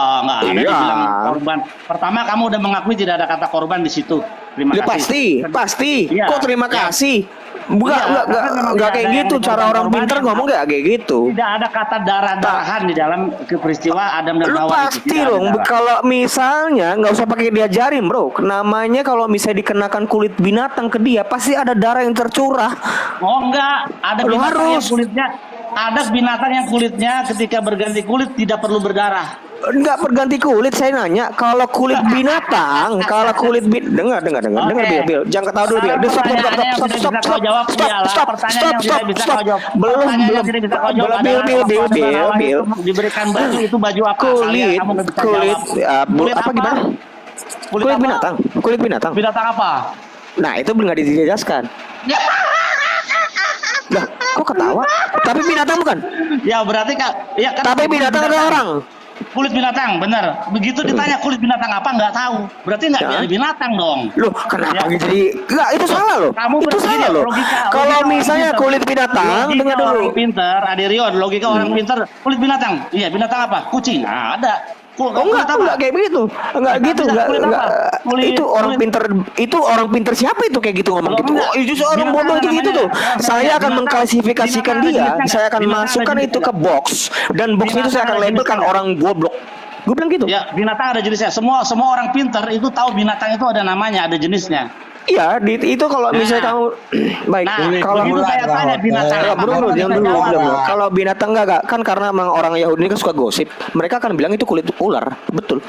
Iya. dibilang korban. Pertama kamu udah mengakui tidak ada kata korban di situ. Terima Ya kasih. pasti. Iya. Kok terima Iya. kasih? Iya, Enggak karena memang kayak tidak ada gitu. yang Cara orang dikorban pintar korbannya. ngomong nggak kayak gitu. Tidak ada kata darah-darahan di dalam peristiwa Adam dan Lu Hawa itu. pasti Tidak ada dong. darah. Kalau misalnya nggak usah pakai diajarin, bro. Namanya kalau misalnya dikenakan kulit binatang ke dia, pasti ada darah yang tercurah. Oh enggak, ada Lu binatang yang harus. kulitnya, ada binatang yang kulitnya ketika berganti kulit tidak perlu berdarah. Enggak berganti kulit, saya nanya. Kalau kulit binatang, dengar, Oke. Bil. Jangan ketawa dulu, Bil. Stop. Pertanyaan yang tidak bisa kau jawab ialah pertanyaan yang tidak bisa kau jawab. Pertanyaan yang tidak bisa kau jawab adalah Bil. itu diberikan baju itu baju apa? Kalian kamu nggak bisa Kulit, jawab. Kulit apa gimana? Kulit apa? binatang, kulit binatang. Binatang apa? Nah, itu nggak dijelaskan. Lah, kok ketawa? Tapi binatang bukan? Ya berarti kak, ya kan. Tapi binatang ada orang. Kulit binatang, benar. Begitu ditanya kulit binatang apa nggak tahu. Berarti nggak Ya. jadi binatang dong. Loh, kenapa Ya. jadi? Enggak, itu salah loh. Kamu Itu begini, salah loh. logika Kalau orang misalnya pinter. kulit binatang, Logika dengar dulu. orang pinter, Aderion, logika orang pinter, kulit binatang. Iya, binatang apa? Kucing. Nah, ada. Oh enggak kayak begitu. Enggak gitu, enggak. Itu orang pinter, itu orang pinter siapa itu kayak gitu ngomong gitu. Oh, itu seorang bodoh itu gitu tuh. Saya akan mengklasifikasikan dia, saya akan masukkan itu ke box dan box itu saya akan labelkan orang goblok. Gue bilang gitu. Ya, binatang ada jenisnya. Semua orang pinter itu tahu binatang itu ada namanya, ada jenisnya. Iya, itu kalau misalnya kamu baik, Nah, kalau begitu saya tanya binatang Ya, apa, Bruno, kamu jangan bisa dulu, jawab. belum. Kalau binatang enggak, kan karena emang orang Yahudi ini kan suka gosip. Mereka akan bilang itu kulit ular, betul.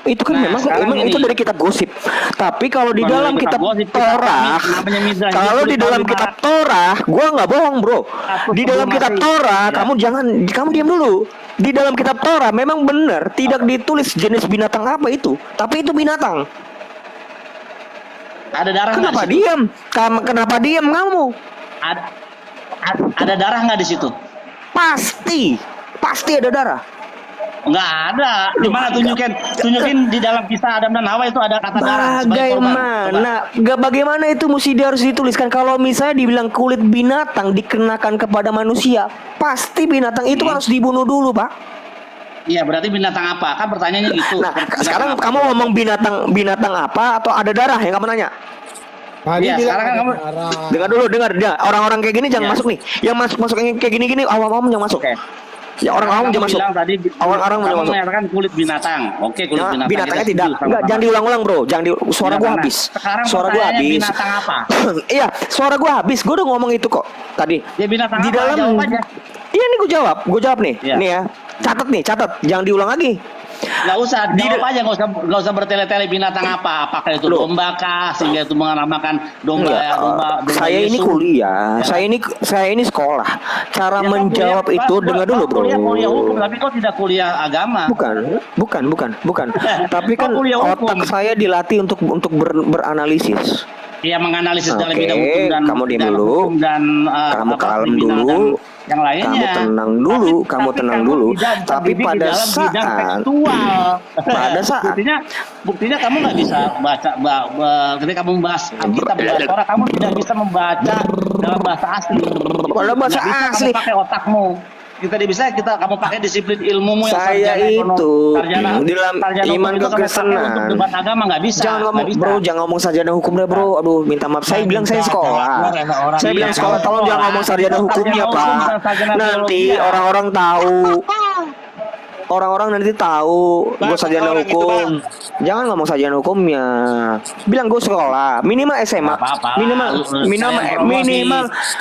Itu kan Nah, memang sekarang itu gini. dari kitab gosip. Tapi kalau di Bukan dalam dari kitab kitab gosip, Torah, namanya Mizrah. kalau Jadi di kulit dalam ular. kitab Torah, gua nggak bohong, bro. Di dalam sebelum kitab Masehi. Torah, Ya. kamu diam dulu. Di dalam kitab Torah memang benar tidak ditulis jenis binatang apa itu, tapi itu binatang. Ada darah nggak Kenapa di situ? diam? Kenapa diam kamu? Ada darah nggak di situ? Pasti ada darah. Nggak ada. Gimana tunjukin di dalam kisah Adam dan Hawa itu ada kata darah sebagai korban. Bagaimana itu mesti harus dituliskan? Kalau misalnya dibilang kulit binatang dikenakan kepada manusia, pasti binatang itu harus dibunuh dulu, Pak. Iya, berarti binatang apa? Kan pertanyaannya gitu. Nah, Binatang sekarang apa? kamu ngomong binatang apa atau ada darah yang kamu nanya? Tadi Iya, bilang sekarang kan ada kamu- darah. Dengar dia orang-orang kayak gini jangan Iya. masuk nih. Yang masuk yang kayak gini awam-awam jangan masuk. Oke. Ya orang-orang Kamu jangan masuk. bilang tadi Orang-orang kamu jangan masuk. menyatakan kulit binatang. Oke, kulit Nah, binatang. binatangnya Kita tidak. setuju Enggak, sama-sama. jangan diulang-ulang, Bro. Suara gua Nah, habis. sekarang Suara gua pertanyaannya habis. binatang apa? Iya, suara gua habis. Gua udah ngomong itu kok tadi. Ya binatang Di apa? dalam Jawab aja. Iya nih gue jawab nih. Iya. Nih ya. Catat. Jangan diulang lagi. Nggak usah, jawab aja, nggak usah bertele-tele binatang apa. Apakah itu domba kah, sehingga itu menamakan domba saya ini Yesus. kuliah, saya ini sekolah. Cara Ya, menjawab itu dengar dulu, bro. Kuliah hukum, tapi kok tidak kuliah agama? Bukan. Tapi kan kuliah hukum. otak saya dilatih untuk beranalisis. Iya, menganalisis dalam bidang Oke, hukum dan kamu diam bidang dulu. hukum dan Kamu kalem kriminal dulu. dan yang lainnya. Kamu tenang dulu, kamu tenang kamu dulu. tidak Tapi terdidik pada di dalam bidang saat tekstual. pada saat buktinya kamu nggak bisa baca ketika kamu membahas Alkitab bahasa Torah, kamu tidak bisa membaca dalam bahasa asli. Dalam bahasa Nggak bisa asli. kamu pakai otakmu. Kita tidak bisa kamu pakai disiplin ilmumu yang saya itu dalam iman kekristenan. Untuk debat agama nggak bisa. Jangan ngomong, nggak bisa. bro, jangan ngomong sarjana hukum deh, bro. Aduh, minta maaf. Saya bilang saya sekolah. Saya bilang sekolah, tolong jangan ngomong sarjana hukumnya, Pak. Nanti orang-orang tahu. Orang-orang nanti tahu gue sarjana hukum. Jangan ngomong sarjana hukumnya. Bilang gue sekolah, minimal SMA.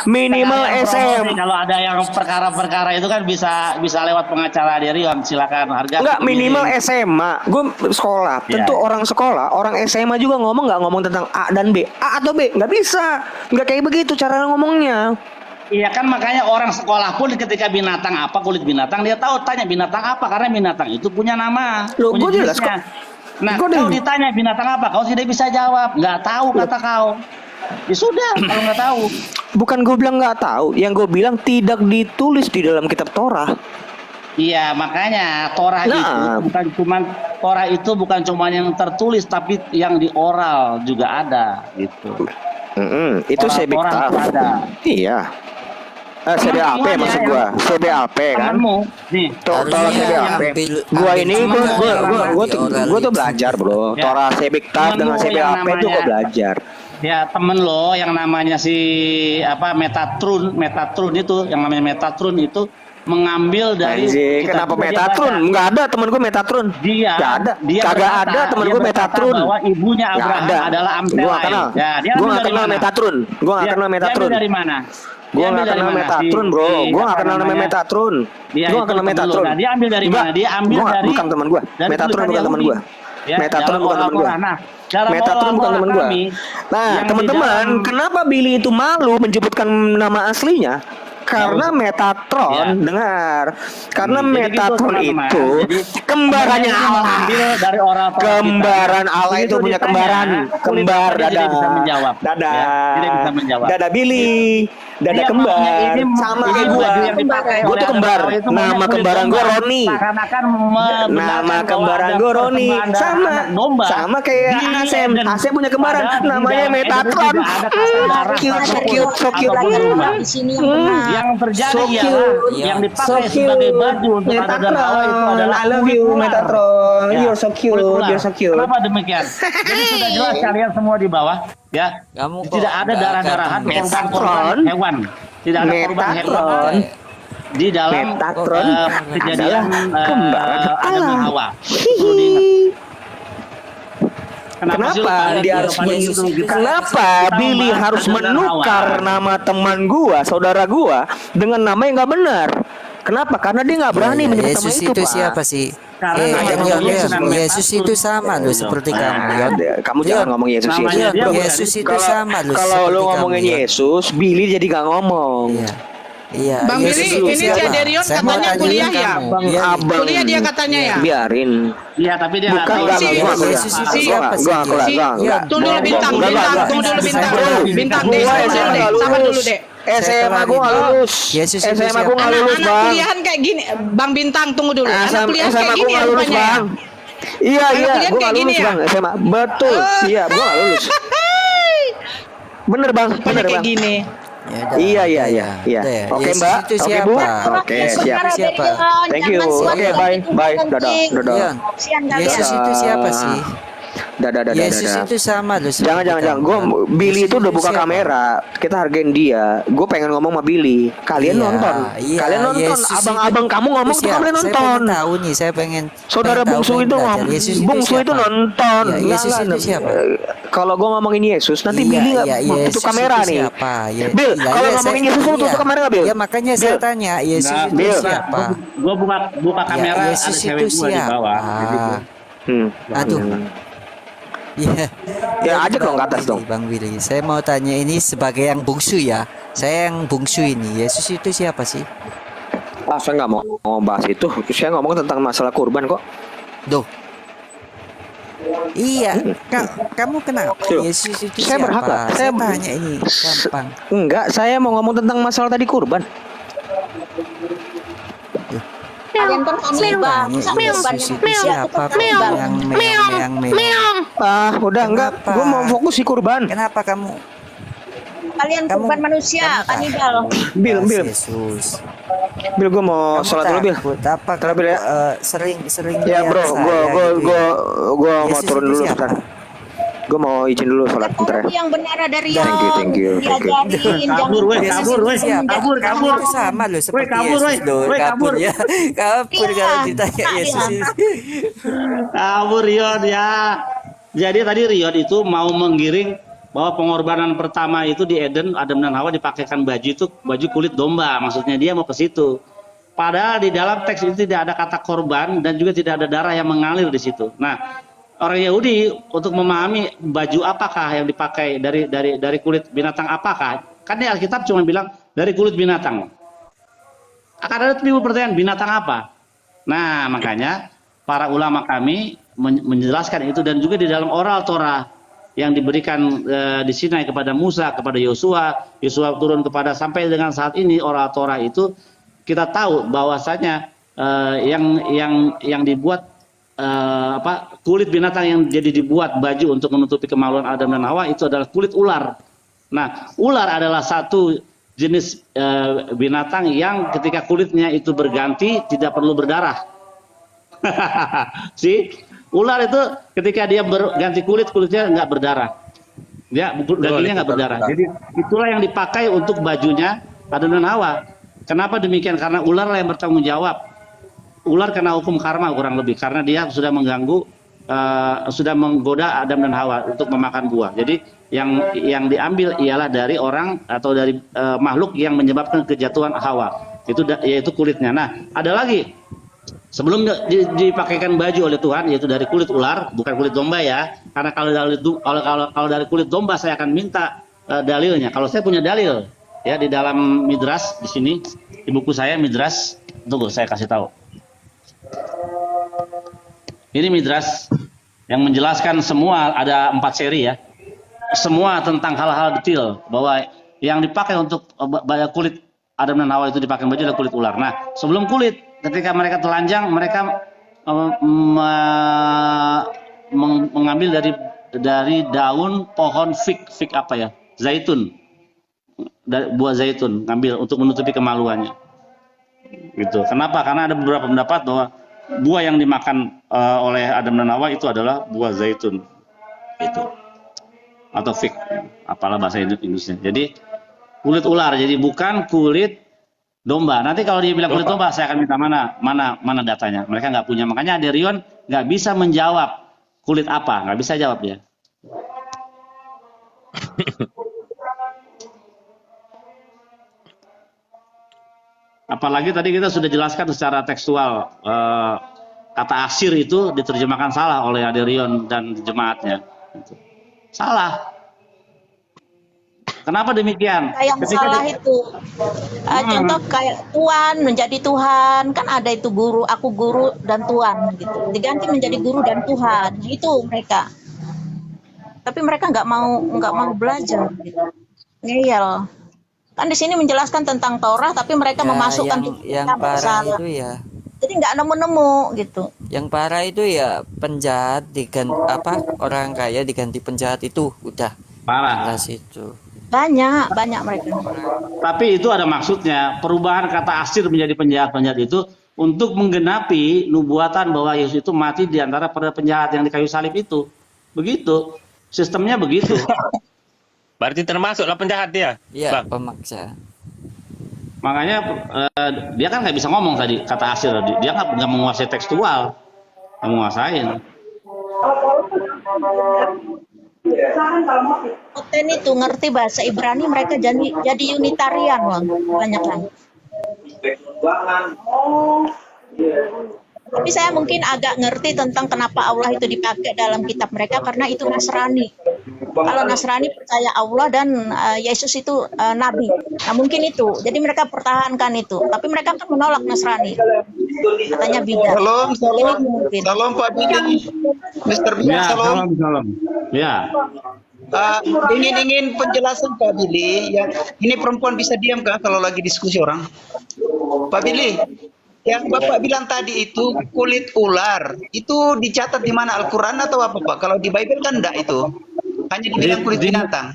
Minimal SMA. Kalau ada yang perkara-perkara itu kan bisa lewat pengacara dari silakan harga. Enggak, minimal SMA. Gue sekolah. Tentu orang sekolah, orang SMA juga nggak ngomong tentang A dan B. A atau B, nggak bisa. Nggak kayak begitu cara ngomongnya. Iya kan, makanya orang sekolah pun ketika binatang apa, kulit binatang, dia tahu tanya binatang apa, karena binatang itu punya nama. Loh, punya gue jelas jenisnya. kok. Nah, Gua kau udah- ditanya binatang apa, kau tidak bisa jawab, nggak tahu kata kau. Ya sudah, kalau nggak tahu. Bukan gue bilang nggak tahu, yang gue bilang tidak ditulis di dalam kitab Torah. Iya, makanya Torah itu bukan cuma yang tertulis, tapi yang di oral juga ada gitu. Itu Torah CBAP. itu ada. Iya. CBAP maksud gua. CBAP kan. Temanmu, nih. Torah CBAP. Gua ini gua tuh belajar, bro. Ya. Torah CBAP dengan Temenmu yang CBAP itu gua namanya- belajar. Ya, temen lo yang namanya si Metatron itu, yang namanya Metatron itu mengambil dari Anjing, kenapa dia Metatron? baca. Enggak ada temen gue Metatron. Dia Kagak berkata- ada temen dia gue berkata Metatron. bahwa ibunya Nggak Abraham ada. adalah Amtelai. Gua nggak kenal. Ya, dia Gua ambil nggak dari kenal mana? Metatron. Gua nggak kenal Metatron. Dia ambil dari mana? Gua Dia nggak ambil dari kenal mana? Metatron, bro. Gua nggak kenal namanya Metatron. Dia Gua nggak kenal Metatron. Nah, dia ambil dari mana? Dia ambil dari bukan teman gua. dari Metatron tulisan bukan teman Yahudi. gua. Ya, Metatron dalam bukan teman gua. Al-Quran. Nah, dalam Metatron bukan teman gua. kami, Nah, yang di teman-teman, dalam- kenapa Billy itu malu menyebutkan nama aslinya? Karena Metatron, Ya. dengar. Karena Jadi gitu, Metatron teman-teman. itu Jadi, kembarannya teman-teman Allah. mengambil dari oral Torah Kembaran kita. Allah itu Begitu punya ditanya, kembaran. kulit Kembar, apa dia tidak dada. bisa menjawab. Dada. Ya, tidak bisa menjawab. Dada Billy. Dada Dia kembar. maunya Sama ini kayak baju gua. yang dipakai Gua oleh tuh kembar. Adam itu maunya Nama kulit kembaran domba. gua Roni. Seakan-akan Nama membenarkan kembaran bahwa gue ada Roni. persembahan darah Sama. anak domba Sama kayak di Asem. Eden. Asem punya kembaran. Padahal di Namanya dalam Eden Metatron. tidak ada kata darah Cute, so ataupun- cute, so cute. ataupun domba. Di sini yang benar. Yang terjadi So ialah cute. yang dipakai So sebagai cute. baju untuk Adam dan Hawa itu adalah I love kulit you, ular. Metatron. Ya, You're so cute. kulit ular. You're so cute. Kenapa demikian? Jadi sudah jelas kalian semua di bawah, ya. Kamu kok Tidak ada nggak darah-darahan akan korban Metatron. hewan. Tidak ada korban Metatron. hewan di dalam Metatron kejadian adalah kembaran Adam dan Allah. Hawa. Perlu diingat. Kenapa sih lu pada- dia harus pada itu? Kenapa Kita Billy membahas harus Adam dan menukar Hawa. nama teman gua, saudara gua dengan nama yang nggak benar? Kenapa? Karena dia nggak berani menyebut nama Yesus itu, itu Pak. siapa sih? Karena nama Yon, Yesus Yon, namanya Yesus Metatron. itu sama loh seperti kamu, Yon. Kamu jangan ngomong Yesus. Namanya Yesus. dia Bro, bukan- Yesus itu kalau- sama loh. Kalau seperti lu kamu, ngomongin Yon. Yesus, Billy jadi nggak ngomong. Iya. Iya. Bang Yesus Billy, itu ini siapa? Jaderion Saya mau katanya tanya kuliah kamu. ya? Bang Iya, Abang. Kuliah dia katanya ya? Biarin. Iya, tapi dia Bukan, nggak tahu. enggak, Si- enggak, si- Yesus itu si- siapa sih? enggak. Tunggu dulu bintang, Enggak, bintang, enggak. tunggu dulu bintang, Saya tahu. bintang Gua deh, SMA sabar dulu deh, nggak sabar dulu lulus. deh. SMA gua nggak lulus. Yesus itu SMA siapa? gua nggak lulus, Anak-anak Bang. kuliahan kayak gini, Bang Bintang tunggu dulu. Anak kuliahan SMA kayak gua gini ya nggak lulus, rupanya ya? Bang. Iya, Anak iya, kuliahan gua kayak nggak gini lulus, ya? Bang. SMA. Betul. Iya, gua nggak lulus. Bener, Bang. Rupanya Bener, kayak Bang. gini. Ya udah, Iya, iya, udah iya, ya, iya. udah ya. Oke, Yesus Mbak. itu Oke, Bu. siapa? Oke, Yesus siap. itu siapa? Thank you. Oke, bye. Bye. Dadah. Dadah. Yon. Kasihan Yesus kalian. itu siapa sih? Yesus itu sama loh. Jangan. Billy itu udah buka kamera. Kita hargain dia. Gue pengen ngomong sama Billy. Kalian nonton. Kalian nonton. Yesus Abang-abang kamu ngomong tuh kalian nonton. Saya pengen tahu nih. Saya pengen. Saudara bungsu itu bungsu itu nonton. Yesus itu siapa? Kalau gue ngomongin Yesus, nanti Billy nggak tutup kamera nih. Bill, kalau ngomongin Yesus lu tutup kamera nggak, Bill? Ya makanya saya tanya, Yesus itu siapa? Gua buka kamera, ada Yesus cewek itu gua di bawah. siapa? Aduh. Ya ajak dong ke atas dong. Bang Willy, saya mau tanya ini sebagai yang bungsu ya. Saya yang bungsu ini. Yesus itu siapa sih? Saya nggak mau bahas itu. Saya ngomong tentang masalah kurban kok. Duh. Iya, kamu kenapa? Yesus itu saya siapa? berhak lah. Saya tanya ini gampang. Enggak, saya mau ngomong tentang masalah tadi kurban. Kalian kan kanibal. Yesus itu siapa? Yang Udah enggak. Gue mau fokus di kurban. Kenapa kamu? Kalian kurban manusia, kanibal. Bil. Yesus. Bil, gue mau sholat dulu, Bil. Apa Kenapa, Bil, ya? sering Ya bro, gue mau Yesus turun itu dulu siapa? bentar. Gue mau izin dulu sholat bentar ya. Orang yang benar dari Thank you. diajarin Kabur, weh, jangan kabur, weh. menjadi Kabur. Itu sama loh seperti kabur, Yesus weh. loh. Weh, Kabur ya. Kabur Iya. kalau ditanya Yesus itu. Kabur Rion ya. Jadi tadi Rion itu mau menggiring bahwa pengorbanan pertama itu di Eden, Adam dan Hawa dipakaikan baju itu baju kulit domba. Maksudnya dia mau ke situ. Padahal di dalam teks itu tidak ada kata korban dan juga tidak ada darah yang mengalir di situ. Nah, orang Yahudi untuk memahami baju apakah yang dipakai dari kulit binatang apakah? Kan di Alkitab cuma bilang dari kulit binatang. Akan ada timbul pertanyaan binatang apa? Nah, makanya para ulama kami menjelaskan itu dan juga di dalam oral Torah yang diberikan di Sinai kepada Musa, kepada Yosua turun kepada sampai dengan saat ini oral Torah itu kita tahu bahwasanya yang dibuat kulit binatang yang jadi dibuat baju untuk menutupi kemaluan Adam dan Hawa itu adalah kulit ular. Nah, ular adalah satu jenis binatang yang ketika kulitnya itu berganti tidak perlu berdarah. Ular itu ketika dia berganti kulitnya nggak berdarah. Ya, gantinya nggak berdarah. Jadi itulah yang dipakai untuk bajunya Adam dan Hawa. Kenapa demikian? Karena ular yang bertanggung jawab. Ular kena hukum karma kurang lebih karena dia sudah mengganggu, sudah menggoda Adam dan Hawa untuk memakan buah. Jadi yang diambil ialah dari orang atau dari makhluk yang menyebabkan kejatuhan Hawa. Itu yaitu kulitnya. Nah, ada lagi sebelum dipakaikan baju oleh Tuhan yaitu dari kulit ular, bukan kulit domba ya. Karena kalau dari kulit domba saya akan minta dalilnya. Kalau saya punya dalil ya di dalam Midras di sini di buku saya Midras. Tunggu saya kasih tahu. Ini Midras yang menjelaskan semua, ada 4 seri ya. Semua tentang hal-hal detail bahwa yang dipakai untuk kulit Adam dan Hawa itu dipakai baju adalah kulit ular. Nah, sebelum kulit, ketika mereka telanjang, mereka mengambil dari daun pohon fig apa ya? Zaitun. Buah zaitun, ngambil untuk menutupi kemaluannya. Gitu. Kenapa? Karena ada beberapa pendapat bahwa buah yang dimakan oleh Adam dan Hawa itu adalah buah zaitun, itu atau fig, apalah bahasa Indonesia. Jadi kulit ular, jadi bukan kulit domba. Nanti kalau dia bilang kulit domba, saya akan minta mana datanya. Mereka nggak punya, makanya Aderion nggak bisa menjawab kulit apa, nggak bisa jawab dia. Apalagi tadi kita sudah jelaskan secara tekstual kata asir itu diterjemahkan salah oleh Aderion dan jemaatnya. Salah. Kenapa demikian? Yang salah itu contoh kayak Tuhan menjadi Tuhan, kan ada itu guru, aku guru dan Tuhan gitu. Diganti menjadi guru dan Tuhan. Itu mereka. Tapi mereka nggak mau belajar gitu. Ngeyel. Kan di sini menjelaskan tentang Taurat, tapi mereka memasukkan yang parah itu ya. Jadi nggak nemu-nemu gitu. Yang parah itu ya penjahat diganti orang kaya diganti penjahat itu udah parah. Jelas itu. Banyak mereka. Tapi itu ada maksudnya. Perubahan kata asir menjadi penjahat itu untuk menggenapi nubuatan bahwa Yesus itu mati di antara para penjahat yang di kayu salib itu. Begitu. Sistemnya begitu. Berarti termasuklah penjahat dia. Iya, Bang. pemaksa. Makanya dia kan nggak bisa ngomong tadi, kata Asir tadi. Dia nggak menguasai tekstual. Nggak menguasain. Oten itu ngerti bahasa Ibrani, mereka jadi Unitarian, Bang. Banyak kan. Tapi saya mungkin agak ngerti tentang kenapa Allah itu dipakai dalam kitab mereka, karena itu Nasrani. Kalau Nasrani percaya Allah dan Yesus itu nabi. Nah, mungkin itu. Jadi mereka pertahankan itu. Tapi mereka kan menolak Nasrani. Katanya bidah. Salam Pak Billy. Mr. Billy, Ya, salam. salam. Ya. Ingin penjelasan Pak Billy. Ini perempuan bisa diam kah kalau lagi diskusi orang? Pak Billy, yang Bapak bilang tadi itu kulit ular, itu dicatat di mana, Al-Quran atau apa Pak? Kalau di Bible kan enggak itu, hanya dibilang kulit binatang.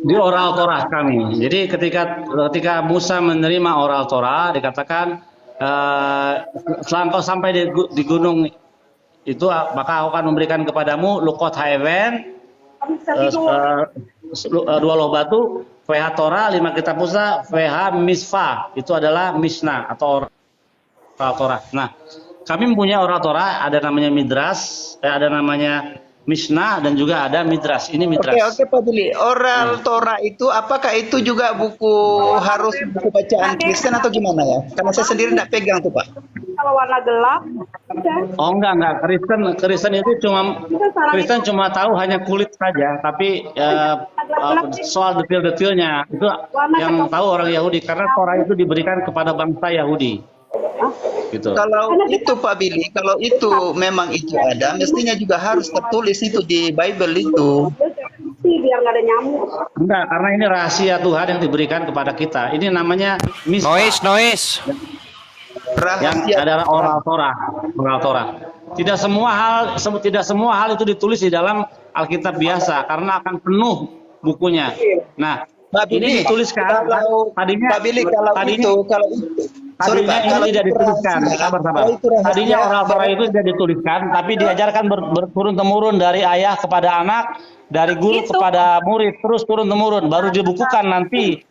Di oral Torah kami. Jadi ketika Musa menerima oral Torah, dikatakan setelah engkau sampai di gunung itu, maka aku akan memberikan kepadamu lukot haewen, 2 loh batu, VH Torah, 5 kitab Musa, VH Misfa, itu adalah Mishnah atau oral Torah. Nah, kami mempunyai oral Torah, ada namanya Midras, ada namanya Mishnah, dan juga ada Midras. Ini Midras. Oke Pak Billy, oral Torah itu apakah itu juga harus buku bacaan Kristen atau gimana ya? Karena saya sendiri tidak pegang tuh Pak. Kalau warna gelap, Oh enggak. Kristen itu Kristen cuma tahu hanya kulit saja, tapi soal detail-detailnya itu yang tahu orang Yahudi, karena Torah itu diberikan kepada bangsa Yahudi. Gitu. Kalau itu Pak Billy, kalau itu memang itu ada, mestinya juga harus tertulis itu di Bible itu. biar nggak ada nyamuk. Enggak, karena ini rahasia Tuhan yang diberikan kepada kita. Ini namanya Noise. yang adalah oral Torah. Tidak semua hal itu ditulis di dalam Alkitab biasa, karena akan penuh bukunya. Nah, ini dituliskan tadinya ini tidak dituliskan. Sabar. Tadinya oral Torah itu tidak dituliskan, tapi diajarkan berturun-temurun dari ayah kepada anak, dari guru kepada murid, terus turun-temurun, baru dibukukan nanti